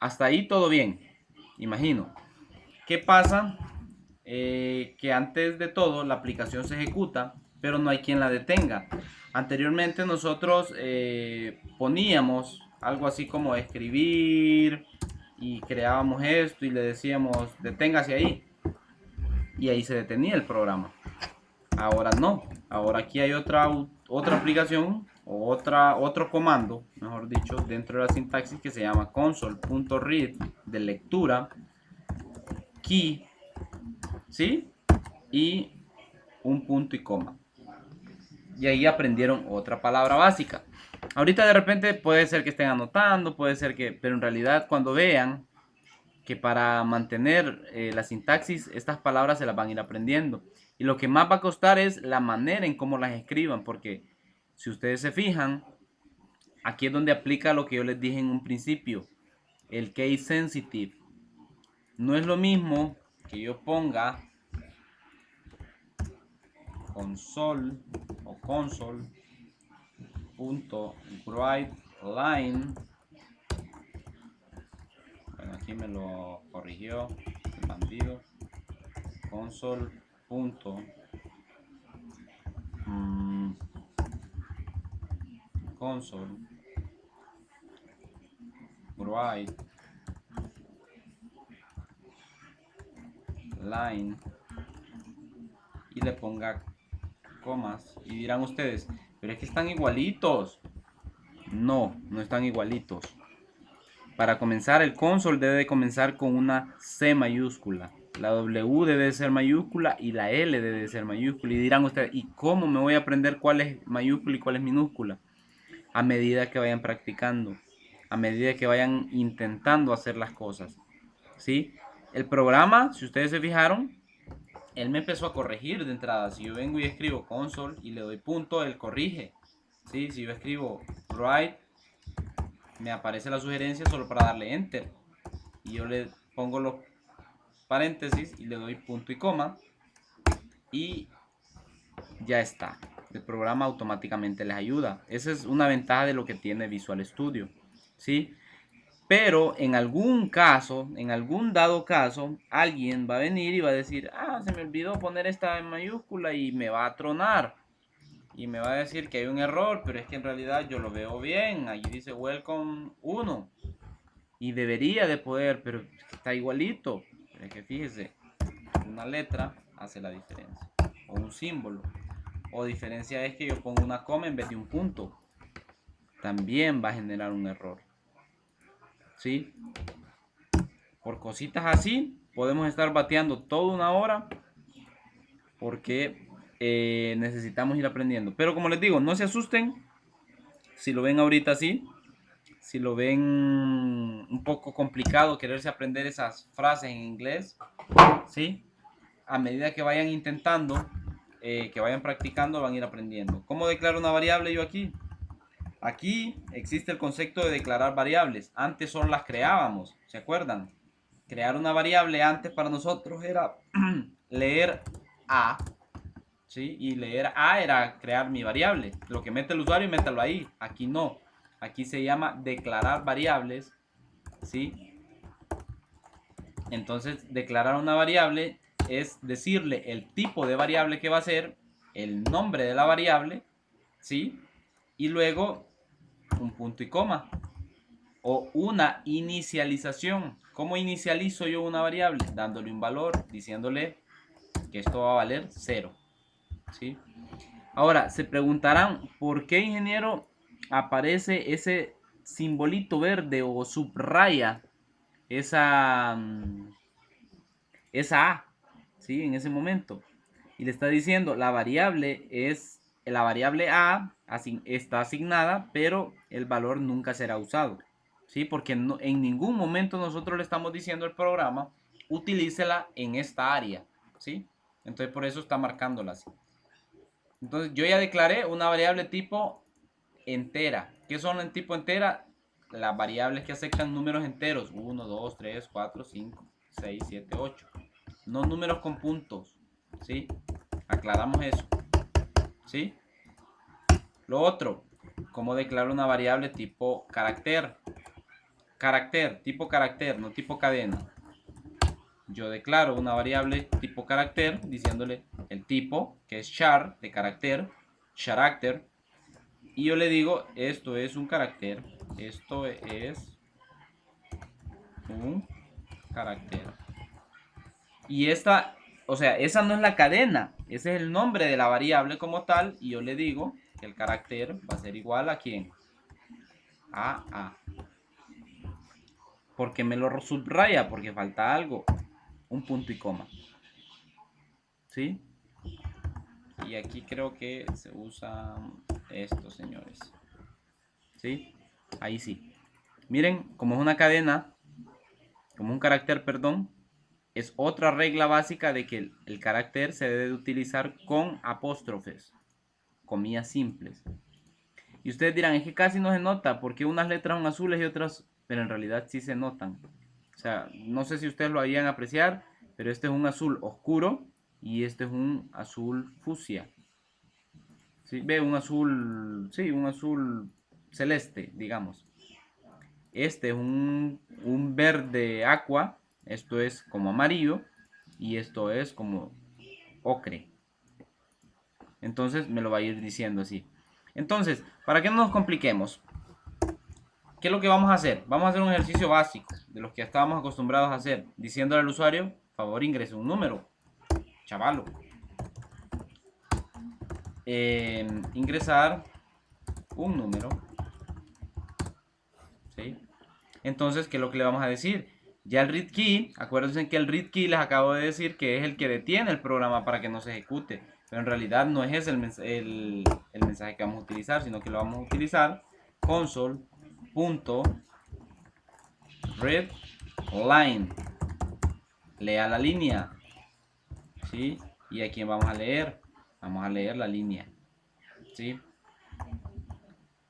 hasta ahí todo bien, imagino. ¿Qué pasa? Que antes de todo la aplicación se ejecuta, pero no hay quien la detenga. Anteriormente nosotros poníamos algo así como escribir y creábamos esto y le decíamos deténgase ahí y ahí se detenía el programa. Ahora no, ahora aquí hay otra aplicación o otro comando, mejor dicho, dentro de la sintaxis que se llama console.read de lectura key, ¿sí? Y un punto y coma. Y ahí aprendieron otra palabra básica. Ahorita de repente puede ser que estén anotando, puede ser que, pero en realidad cuando vean que para mantener la sintaxis, estas palabras se las van a ir aprendiendo. Y lo que más va a costar es la manera en cómo las escriban, porque si ustedes se fijan, aquí es donde aplica lo que yo les dije en un principio, el case sensitive. No es lo mismo que yo ponga console o console.writeLine. Bueno, aquí me lo corrigió el bandido. Console. Console write line y le ponga comas y dirán ustedes, pero es que están igualitos. No, no están igualitos. Para comenzar, el console debe comenzar con una C mayúscula. La W debe ser mayúscula y la L debe ser mayúscula. Y dirán ustedes, ¿y cómo me voy a aprender cuál es mayúscula y cuál es minúscula? A medida que vayan practicando, a medida que vayan intentando hacer las cosas, ¿sí? El programa, si ustedes se fijaron, él me empezó a corregir de entrada. Si yo vengo y escribo console y le doy punto, él corrige, ¿sí? Si yo escribo write, me aparece la sugerencia solo para darle enter. Y yo le pongo los paréntesis y le doy punto y coma. Y ya está. El programa automáticamente les ayuda. Esa es una ventaja de lo que tiene Visual Studio, ¿sí? Pero en algún caso, en algún dado caso, alguien va a venir y va a decir, ah, se me olvidó poner esta en mayúscula y me va a tronar. Y me va a decir que hay un error, pero es que en realidad yo lo veo bien. Allí dice welcome 1. Y debería de poder, pero está igualito. Pero es que fíjese, una letra hace la diferencia. O un símbolo. O diferencia es que yo pongo una coma en vez de un punto. También va a generar un error. ¿Sí? Por cositas así, podemos estar bateando toda una hora. Porque necesitamos ir aprendiendo. Pero como les digo, no se asusten. Si lo ven ahorita así. Si lo ven un poco complicado quererse aprender esas frases en inglés. ¿Sí? A medida que vayan intentando, que vayan practicando, van a ir aprendiendo. ¿Cómo declaro una variable yo aquí? Aquí existe el concepto de declarar variables. Antes solo las creábamos, ¿se acuerdan? Crear una variable antes para nosotros era leer A, ¿sí? Y leer A era crear mi variable. Lo que mete el usuario, métalo ahí. Aquí no. Aquí se llama declarar variables, ¿sí? Entonces, declarar una variable es decirle el tipo de variable que va a ser, el nombre de la variable, ¿sí? Y luego un punto y coma. O una inicialización. ¿Cómo inicializo yo una variable? Dándole un valor, diciéndole que esto va a valer 0. ¿Sí? Ahora, se preguntarán, ¿por qué, ingeniero, aparece ese simbolito verde o subraya esa, esa A, ¿sí? En ese momento. Y le está diciendo, la variable A está asignada, pero el valor nunca será usado, ¿sí? Porque no, en ningún momento nosotros le estamos diciendo al programa, utilícela en esta área, ¿sí? Entonces por eso está marcándola así. Entonces yo ya declaré una variable tipo entera. ¿Qué son en tipo entera? Las variables que aceptan números enteros. 1, 2, 3, 4, 5, 6, 7, 8. No números con puntos. ¿Sí? Aclaramos eso. ¿Sí? Lo otro, ¿cómo declaro una variable tipo carácter? Carácter, tipo carácter, no tipo cadena. Yo declaro una variable tipo carácter diciéndole el tipo, que es char, de carácter, character. Y yo le digo, esto es un carácter, esto es un carácter. Y esta, o sea, esa no es la cadena, ese es el nombre de la variable como tal. Y yo le digo que el carácter va a ser igual a ¿quién? A A. Porque me lo subraya, porque falta algo, un punto y coma. ¿Sí? Y aquí creo que se usa esto, señores. ¿Sí? Ahí sí. Miren, como es una cadena, como un carácter, perdón, es otra regla básica de que el carácter se debe de utilizar con apóstrofes, comillas simples. Y ustedes dirán, es que casi no se nota, porque unas letras son azules y otras, pero en realidad sí se notan. O sea, no sé si ustedes lo harían apreciar, pero este es un azul oscuro y este es un azul fucsia. ¿Sí? Ve un azul, sí, un azul celeste, digamos. Este es un verde aqua, esto es como amarillo y esto es como ocre. Entonces me lo va a ir diciendo así. Entonces, para que no nos compliquemos, ¿qué es lo que vamos a hacer? Vamos a hacer un ejercicio básico de los que estábamos acostumbrados a hacer, diciéndole al usuario, favor ingrese un número, chavalo. Ingresar un número, ¿sí? Entonces, ¿qué es lo que le vamos a decir? Ya el read key, acuérdense que el read key les acabo de decir que es el que detiene el programa para que no se ejecute. Pero en realidad no es ese el mensaje que vamos a utilizar, sino que lo vamos a utilizar console.readline. Lea la línea, ¿sí? ¿Y a quién vamos a leer? Vamos a leer la línea, ¿sí?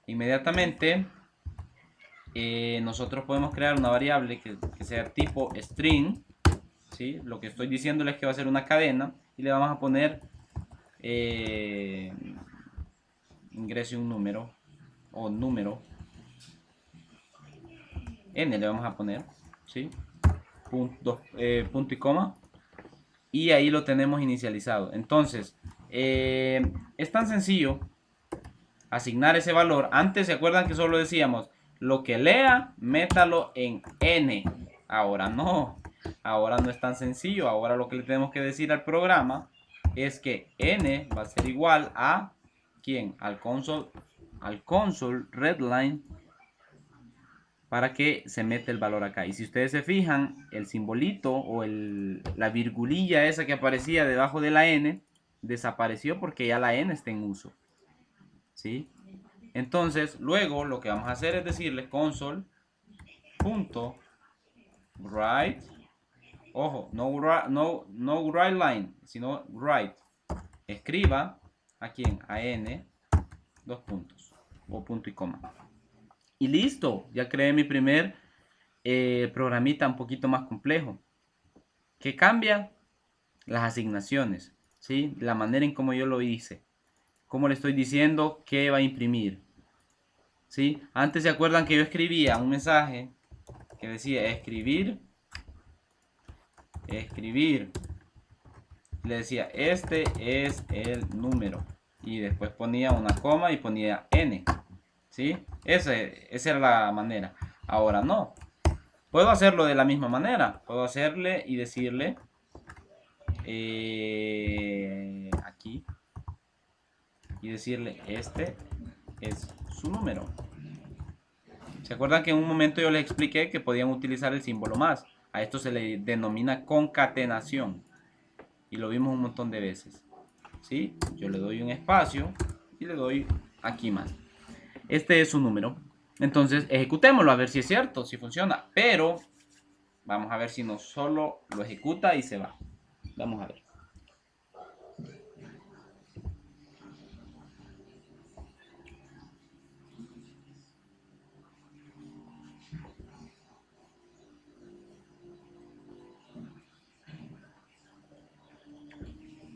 Inmediatamente nosotros podemos crear una variable que sea tipo string, ¿sí? Lo que estoy diciéndole es que va a ser una cadena y le vamos a poner ingrese un número o número n le vamos a poner, ¿sí? Punto y coma, y ahí lo tenemos inicializado. Entonces es tan sencillo asignar ese valor. Antes se acuerdan que solo decíamos lo que lea, métalo en n. Ahora no, ahora no es tan sencillo. Ahora lo que le tenemos que decir al programa es que n va a ser igual a ¿quién? Al console readline, para que se mete el valor acá. Y si ustedes se fijan, el simbolito o la virgulilla esa que aparecía debajo de la n desapareció porque ya la n está en uso, ¿sí? Entonces, luego lo que vamos a hacer es decirle console.write, ojo, no write line, sino write. Escriba a quién, a n, dos puntos, o punto y coma. Y listo, ya creé mi primer programita un poquito más complejo. ¿Qué cambia? Las asignaciones, ¿sí? La manera en cómo yo lo hice. Cómo le estoy diciendo qué va a imprimir. ¿Sí? Antes se acuerdan que yo escribía un mensaje que decía escribir escribir. Le decía, este es el número. Y después ponía una coma y ponía n. ¿Sí? Esa era la manera. Ahora no. Puedo hacerlo de la misma manera. Puedo hacerle y decirle aquí. Y decirle, este es su número. ¿Se acuerdan que en un momento yo les expliqué que podían utilizar el símbolo más? A esto se le denomina concatenación. Y lo vimos un montón de veces. ¿Sí? Yo le doy un espacio y le doy aquí más. Este es su número. Entonces ejecutémoslo a ver si es cierto, si funciona. Pero vamos a ver si no solo lo ejecuta y se va. Vamos a ver.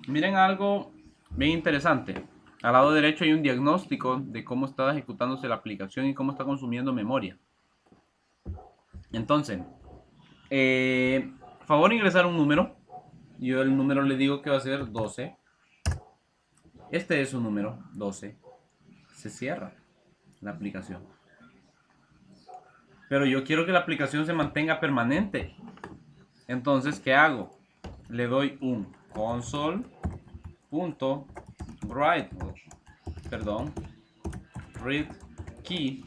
Miren algo bien interesante. Al lado derecho hay un diagnóstico de cómo está ejecutándose la aplicación y cómo está consumiendo memoria. Entonces, favor ingresar un número. Yo el número le digo que va a ser 12. Este es su número, 12. Se cierra la aplicación. Pero yo quiero que la aplicación se mantenga permanente. Entonces, ¿qué hago? Le doy un console.write, perdón, read key,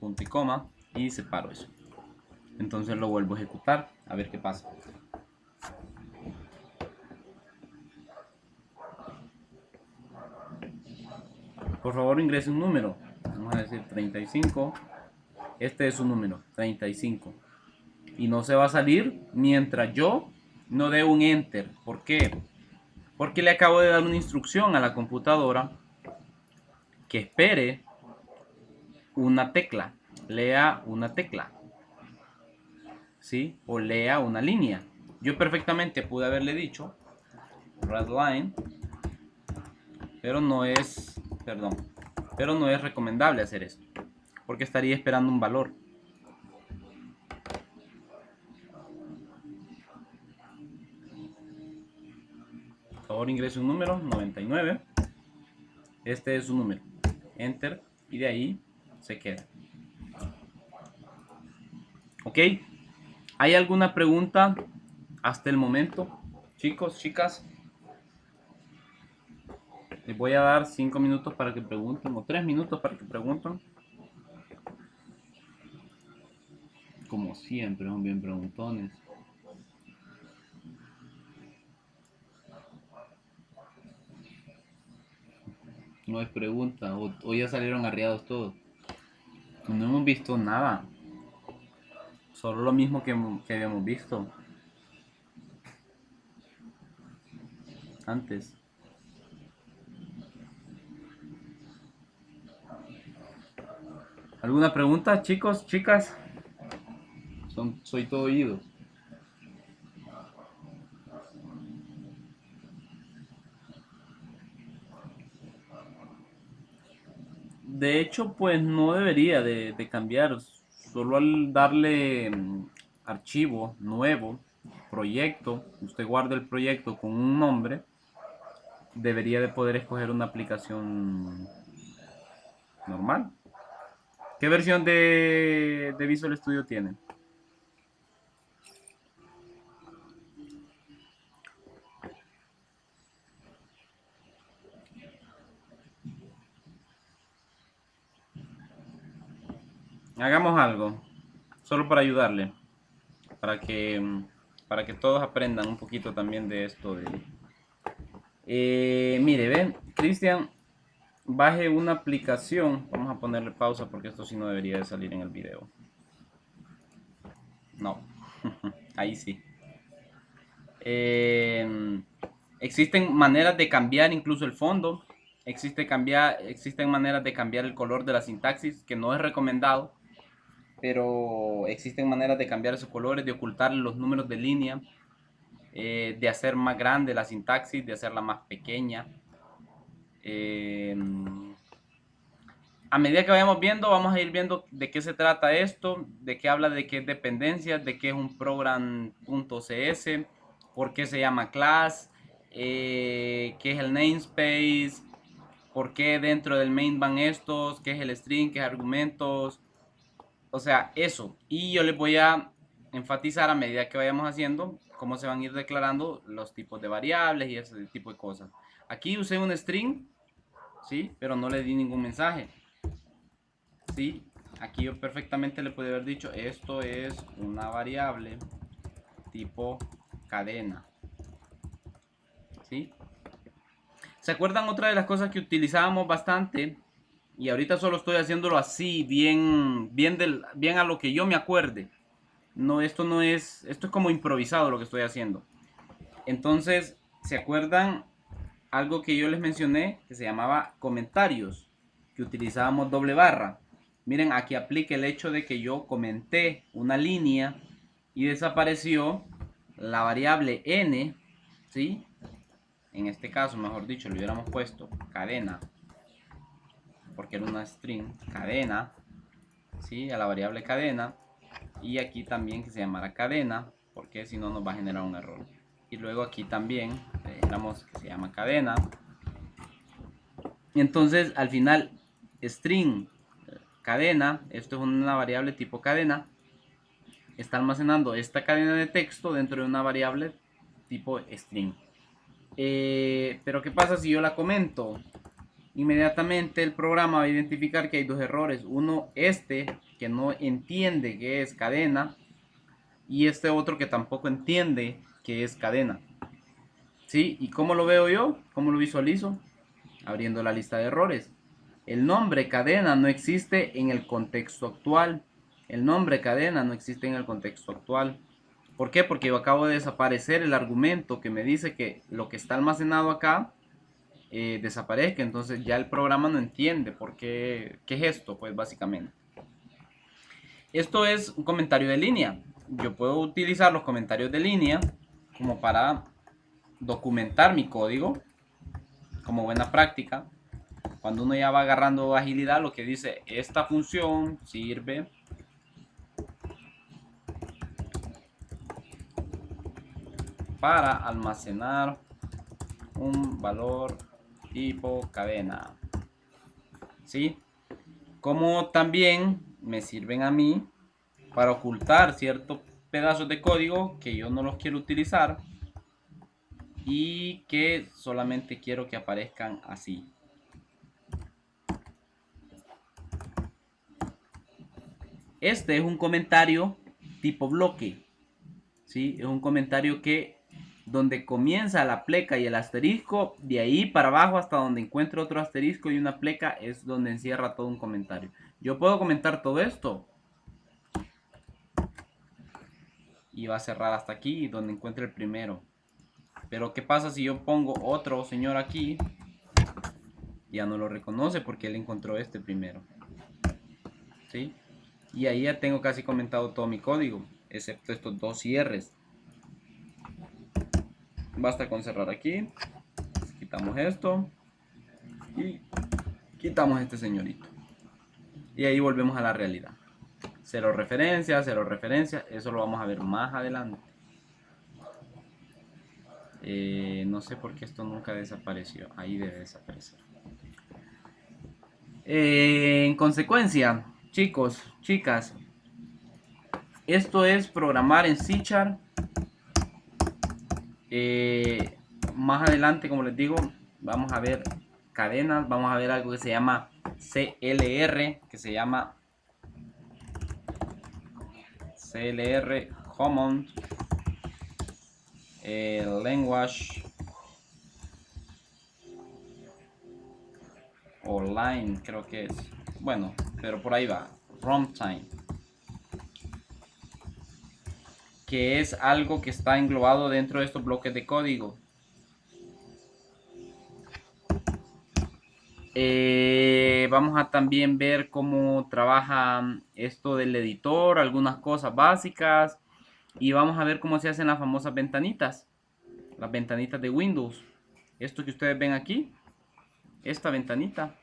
punto y coma, y separo eso. Entonces lo vuelvo a ejecutar, a ver qué pasa. Por favor ingrese un número. Vamos a decir 35. Este es su número, 35. Y no se va a salir mientras yo no dé un enter. ¿Por qué? Porque le acabo de dar una instrucción a la computadora que espere una tecla. Lea una tecla. ¿Sí? O lea una línea. Yo perfectamente pude haberle dicho read line, pero no es, perdón, pero no es recomendable hacer esto, porque estaría esperando un valor. Por favor ingrese un número, 99. Este es su número. Enter, y de ahí se queda. ¿Ok? ¿Hay alguna pregunta hasta el momento? Chicos, chicas. Les voy a dar 5 minutos para que pregunten, o 3 minutos para que pregunten. Como siempre, son bien preguntones. No es pregunta, o ya salieron arriados todos. No hemos visto nada. Solo lo mismo que habíamos visto antes. ¿Alguna pregunta, chicos, chicas? Soy todo oídos. De hecho, pues no debería de cambiar. Solo al darle archivo nuevo, proyecto, usted guarda el proyecto con un nombre, debería de poder escoger una aplicación normal. ¿Qué versión de Visual Studio tiene? Hagamos algo, solo para ayudarle, para que todos aprendan un poquito también de esto. Mire, ven, Cristian, baje una aplicación. Vamos a ponerle pausa porque esto sí no debería de salir en el video. No, ahí sí. Existen maneras de cambiar incluso el fondo. Existen maneras de cambiar el color de la sintaxis, que no es recomendado, pero existen maneras de cambiar esos colores, de ocultar los números de línea, de hacer más grande la sintaxis, de hacerla más pequeña. a medida que vayamos viendo, vamos a ir viendo de qué se trata esto, de qué habla, de qué es dependencia, de qué es un program.cs, por qué se llama class, qué es el namespace, por qué dentro del main van estos, qué es el string, qué es argumentos, o sea, eso. Y yo les voy a enfatizar a medida que vayamos haciendo cómo se van a ir declarando los tipos de variables y ese tipo de cosas. Aquí usé un string, ¿sí? Pero no le di ningún mensaje. ¿Sí? Aquí yo perfectamente le pude haber dicho, esto es una variable tipo cadena. ¿Sí? ¿Se acuerdan otra de las cosas que utilizábamos bastante? Y ahorita solo estoy haciéndolo así, bien a lo que yo me acuerde. No, esto es como improvisado lo que estoy haciendo. Entonces, ¿se acuerdan algo que yo les mencioné que se llamaba comentarios? Que utilizábamos doble barra. Miren, aquí aplica el hecho de que yo comenté una línea y desapareció la variable n, ¿sí? En este caso, mejor dicho, le hubiéramos puesto cadena, porque era una string, cadena, ¿sí? A la variable cadena. Y aquí también que se llamará cadena, porque si no nos va a generar un error. Y luego aquí también le dejamos que se llama cadena. Y entonces al final string cadena, esto es una variable tipo cadena, está almacenando esta cadena de texto dentro de una variable tipo string. Pero ¿qué pasa si yo la comento? Inmediatamente el programa va a identificar que hay dos errores. Uno, que no entiende que es cadena, y este otro que tampoco entiende que es cadena. ¿Sí? ¿Y cómo lo veo yo? ¿Cómo lo visualizo? Abriendo la lista de errores. El nombre cadena no existe en el contexto actual. El nombre cadena no existe en el contexto actual. ¿Por qué? Porque yo acabo de desaparecer el argumento que me dice que lo que está almacenado acá desaparezca. Entonces ya el programa no entiende por qué es esto, pues básicamente. Esto es un comentario de línea. Yo puedo utilizar los comentarios de línea como para documentar mi código como buena práctica. Cuando uno ya va agarrando agilidad, lo que dice, esta función sirve para almacenar un valor tipo cadena. ¿Sí? Como también me sirven a mí para ocultar ciertos pedazos de código que yo no los quiero utilizar y que solamente quiero que aparezcan así. Este es un comentario tipo bloque, ¿sí? Es un comentario que donde comienza la pleca y el asterisco, de ahí para abajo hasta donde encuentre otro asterisco y una pleca es donde encierra todo un comentario. Yo puedo comentar todo esto y va a cerrar hasta aquí donde encuentre el primero. Pero ¿qué pasa si yo pongo otro señor aquí? Ya no lo reconoce porque él encontró este primero. ¿Sí? Y ahí ya tengo casi comentado todo mi código, excepto estos dos cierres. Basta con cerrar aquí, quitamos esto y quitamos este señorito. Y ahí volvemos a la realidad. Cero referencia, eso lo vamos a ver más adelante. No sé por qué esto nunca desapareció, ahí debe desaparecer. En consecuencia, chicos, chicas, esto es programar en C#. Más adelante, como les digo, vamos a ver cadenas, vamos a ver algo que se llama CLR, que se llama CLR Common Language Online, creo que es. Bueno, pero por ahí va. Runtime, que es algo que está englobado dentro de estos bloques de código. Vamos a también ver cómo trabaja esto del editor, algunas cosas básicas. Y vamos a ver cómo se hacen las famosas ventanitas. Las ventanitas de Windows. Esto que ustedes ven aquí. Esta ventanita.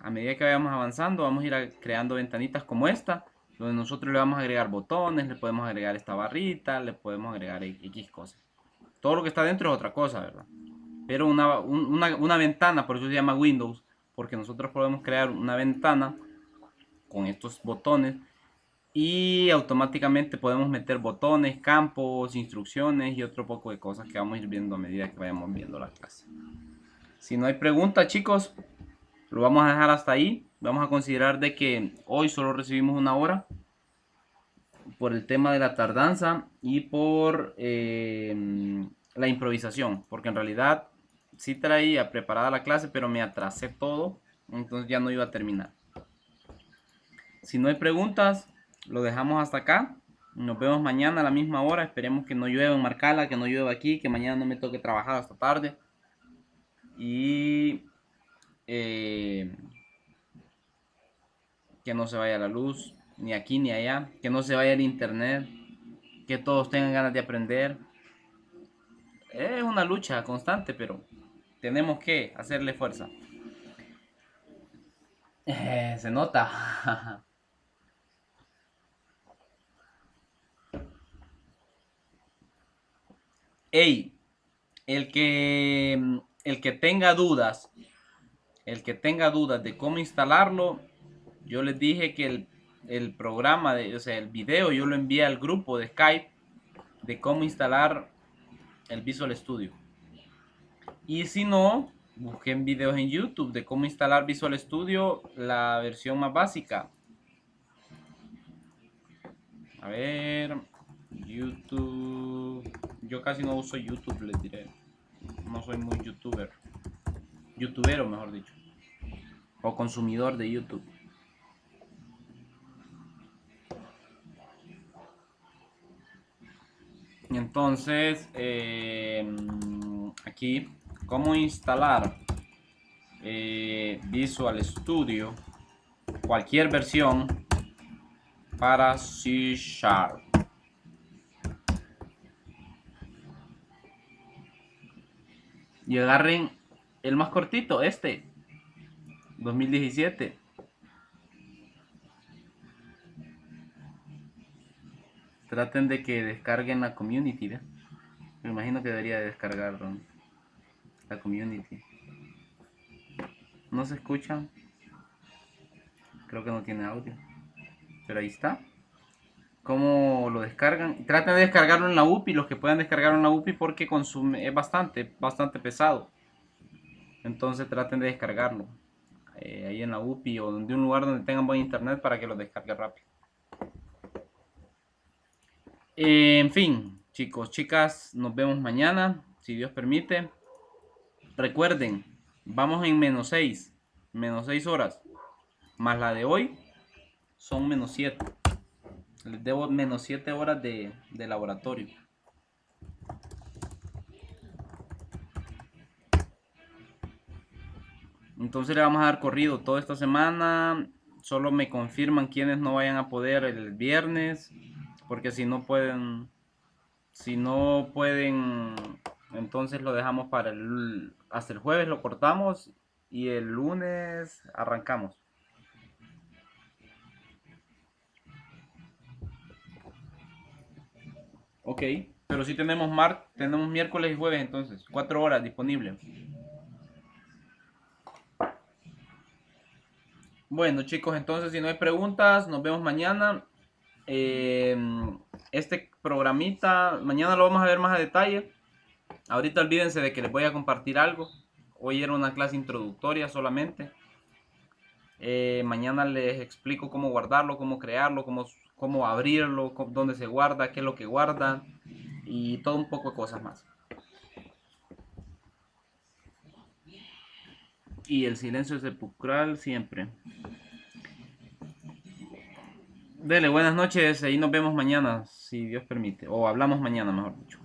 a medida que vayamos avanzando, vamos a ir creando ventanitas como esta, donde nosotros le vamos a agregar botones, le podemos agregar esta barrita, le podemos agregar X cosas. Todo lo que está dentro es otra cosa, ¿verdad? Pero una ventana, por eso se llama Windows, porque nosotros podemos crear una ventana con estos botones y automáticamente podemos meter botones, campos, instrucciones y otro poco de cosas que vamos a ir viendo a medida que vayamos viendo la clase. Si no hay preguntas, chicos, lo vamos a dejar hasta ahí. Vamos a considerar de que hoy solo recibimos una hora por el tema de la tardanza y por la improvisación, porque en realidad sí traía preparada la clase, pero me atrasé todo, entonces ya no iba a terminar. Si no hay preguntas, lo dejamos hasta acá. Nos vemos mañana a la misma hora. Esperemos que no llueva en Marcala, que no llueva aquí, que mañana no me toque trabajar hasta tarde. Y que no se vaya la luz, ni aquí ni allá. Que no se vaya el internet. Que todos tengan ganas de aprender. Es una lucha constante, pero tenemos que hacerle fuerza. Se nota. Ey, el que tenga dudas, de cómo instalarlo, yo les dije que el programa, o sea, el video, yo lo envié al grupo de Skype de cómo instalar el Visual Studio. Y si no, busquen videos en YouTube de cómo instalar Visual Studio, la versión más básica. A ver, YouTube. Yo casi no uso YouTube, les diré. No soy muy youtubero, mejor dicho, o consumidor de YouTube. Entonces, aquí, cómo instalar Visual Studio, cualquier versión para C#. Y agarren el más cortito, 2017. Traten de que descarguen la community, ¿ve? Me imagino que debería de descargar la community. ¿No se escucha? Creo que no tiene audio. Pero ahí está. ¿Cómo lo descargan? Traten de descargarlo en la UPI, los que puedan descargarlo en la UPI, porque consume, es bastante pesado. Entonces traten de descargarlo ahí en la UPI o de un lugar donde tengan buen internet para que lo descargue rápido. En fin, chicos, chicas, nos vemos mañana, si Dios permite. Recuerden, vamos en menos 6 horas, más la de hoy son menos 7. Les debo menos 7 horas de laboratorio. Entonces le vamos a dar corrido toda esta semana. Solo me confirman quienes no vayan a poder el viernes, porque si no pueden, entonces lo dejamos para hasta el jueves lo cortamos y el lunes arrancamos. Ok, pero sí tenemos miércoles y jueves entonces, 4 horas disponibles. Bueno chicos, entonces si no hay preguntas, nos vemos mañana. Este programita, mañana lo vamos a ver más a detalle. Ahorita olvídense de que les voy a compartir algo. Hoy era una clase introductoria solamente. Mañana les explico cómo guardarlo, cómo crearlo, cómo abrirlo, dónde se guarda, qué es lo que guarda y todo un poco de cosas más. Y el silencio sepulcral siempre. Dele, buenas noches, ahí nos vemos mañana, si Dios permite. O hablamos mañana, mejor dicho.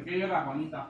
qué llora, Juanita?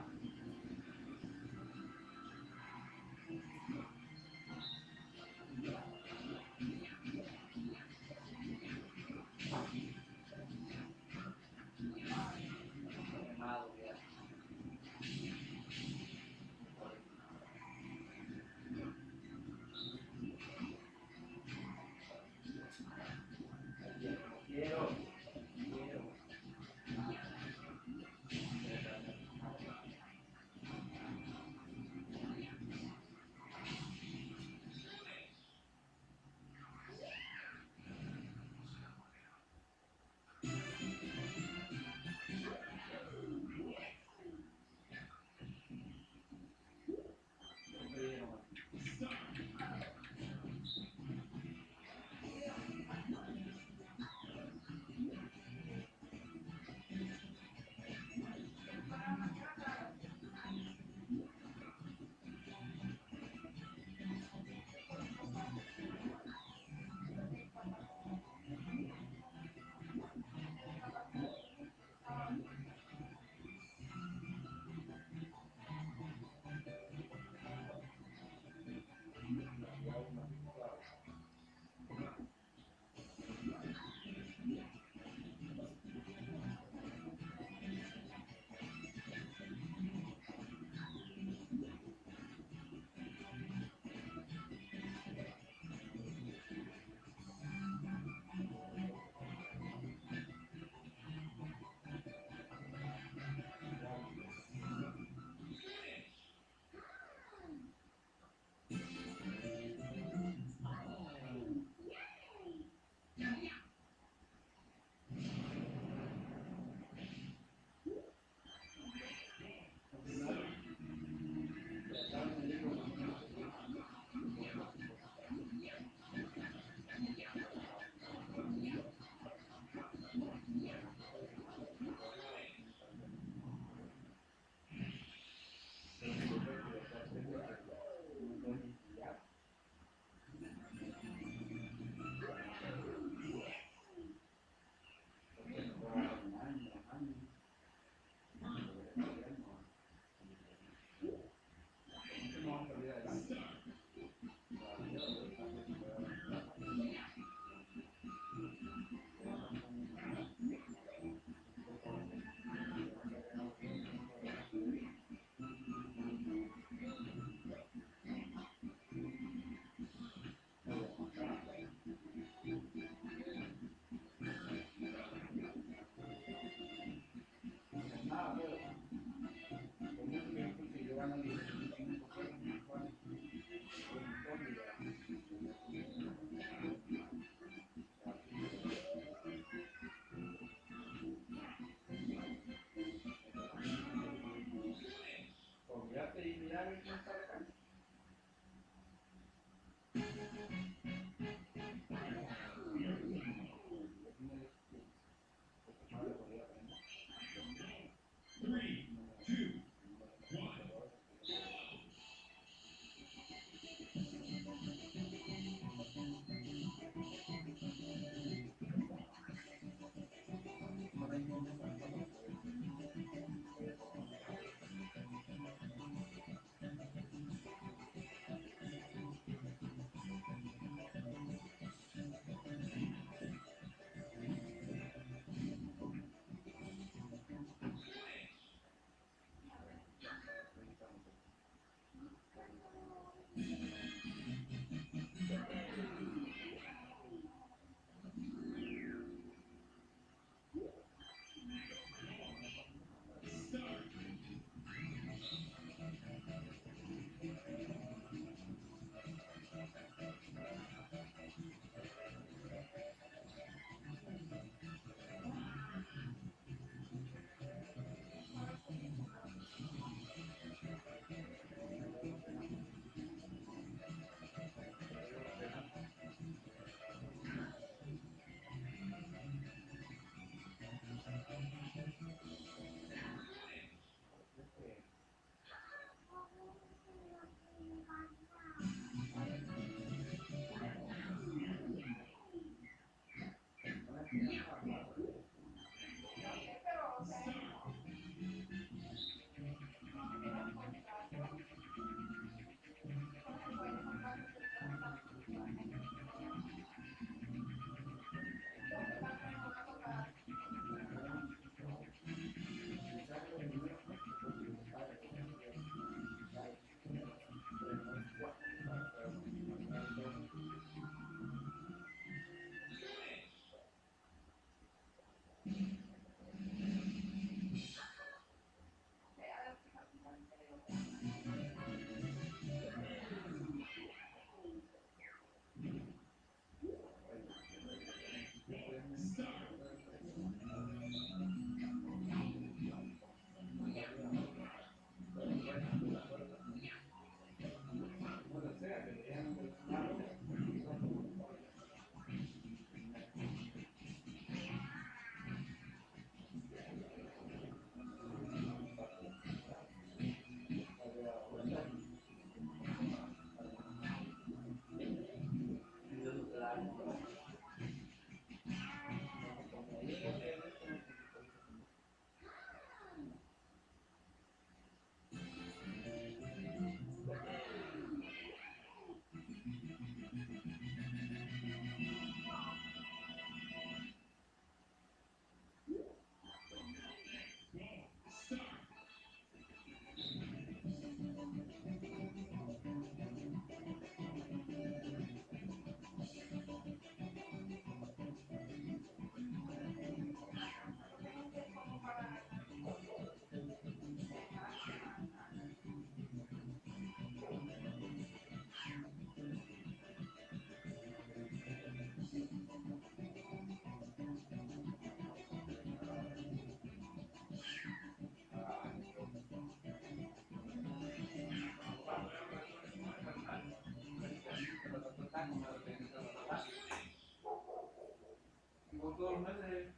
Todos los meses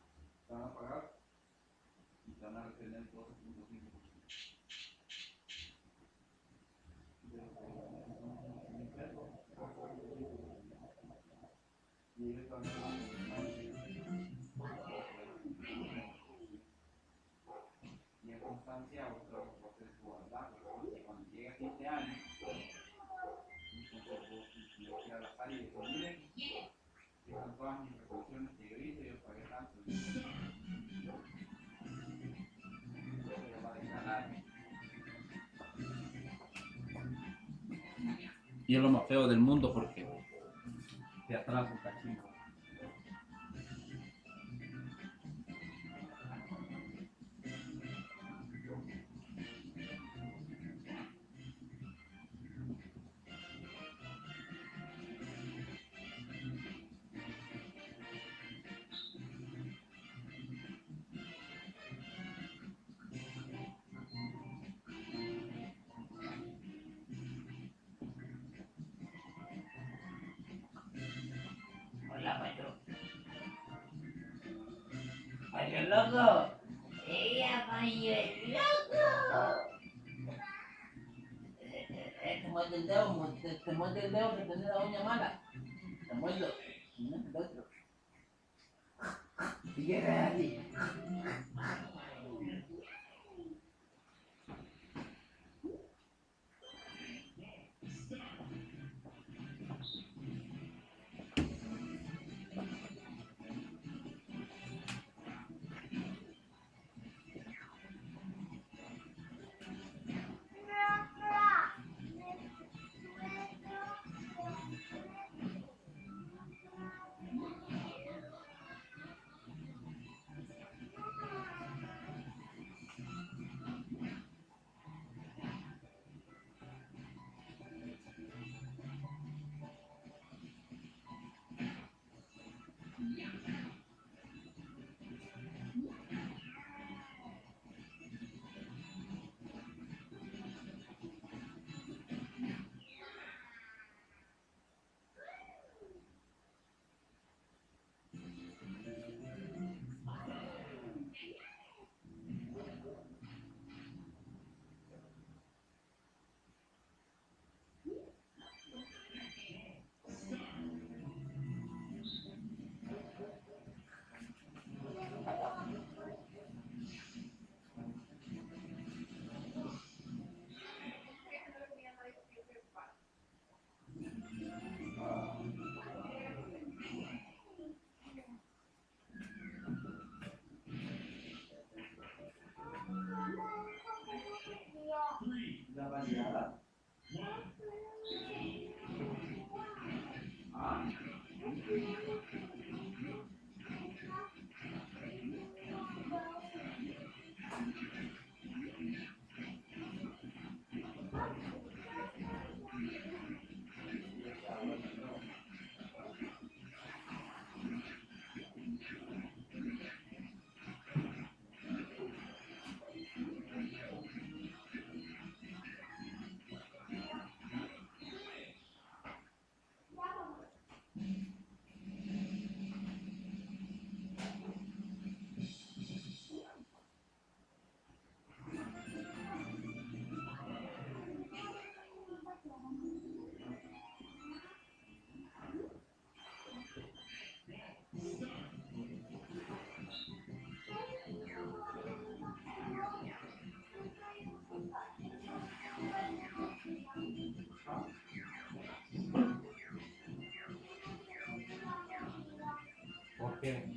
te van a pagar y te van a retener 12.5%. Y ellos están y en constancia otro proceso guardar, porque cuando llega a fin de año, entonces vos tienes que ir a la sala y decir, miren, están todas mis resoluciones que yo hice, yo pagué tanto, y se va a declarar. Y es lo más feo del mundo porque te atrasa un cachito. Hola, mayo. Mayo loco. Ella, mayo loco. Te muerde el dedo, te muerde el dedo que tiene la uña mala. Te muerdo. No es el otro. ¿Y qué es así? Estaba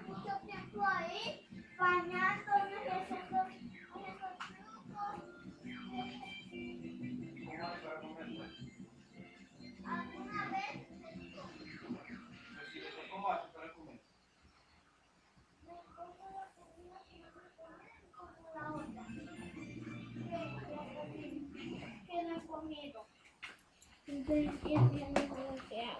mucho tiempo ahí bañándonos en esos trucos. ¿Alguna vez ¿Cómo haces para comer? me como la comida que no me comen como la otra? Que no he comido. Entonces, ¿qué es lo que hago?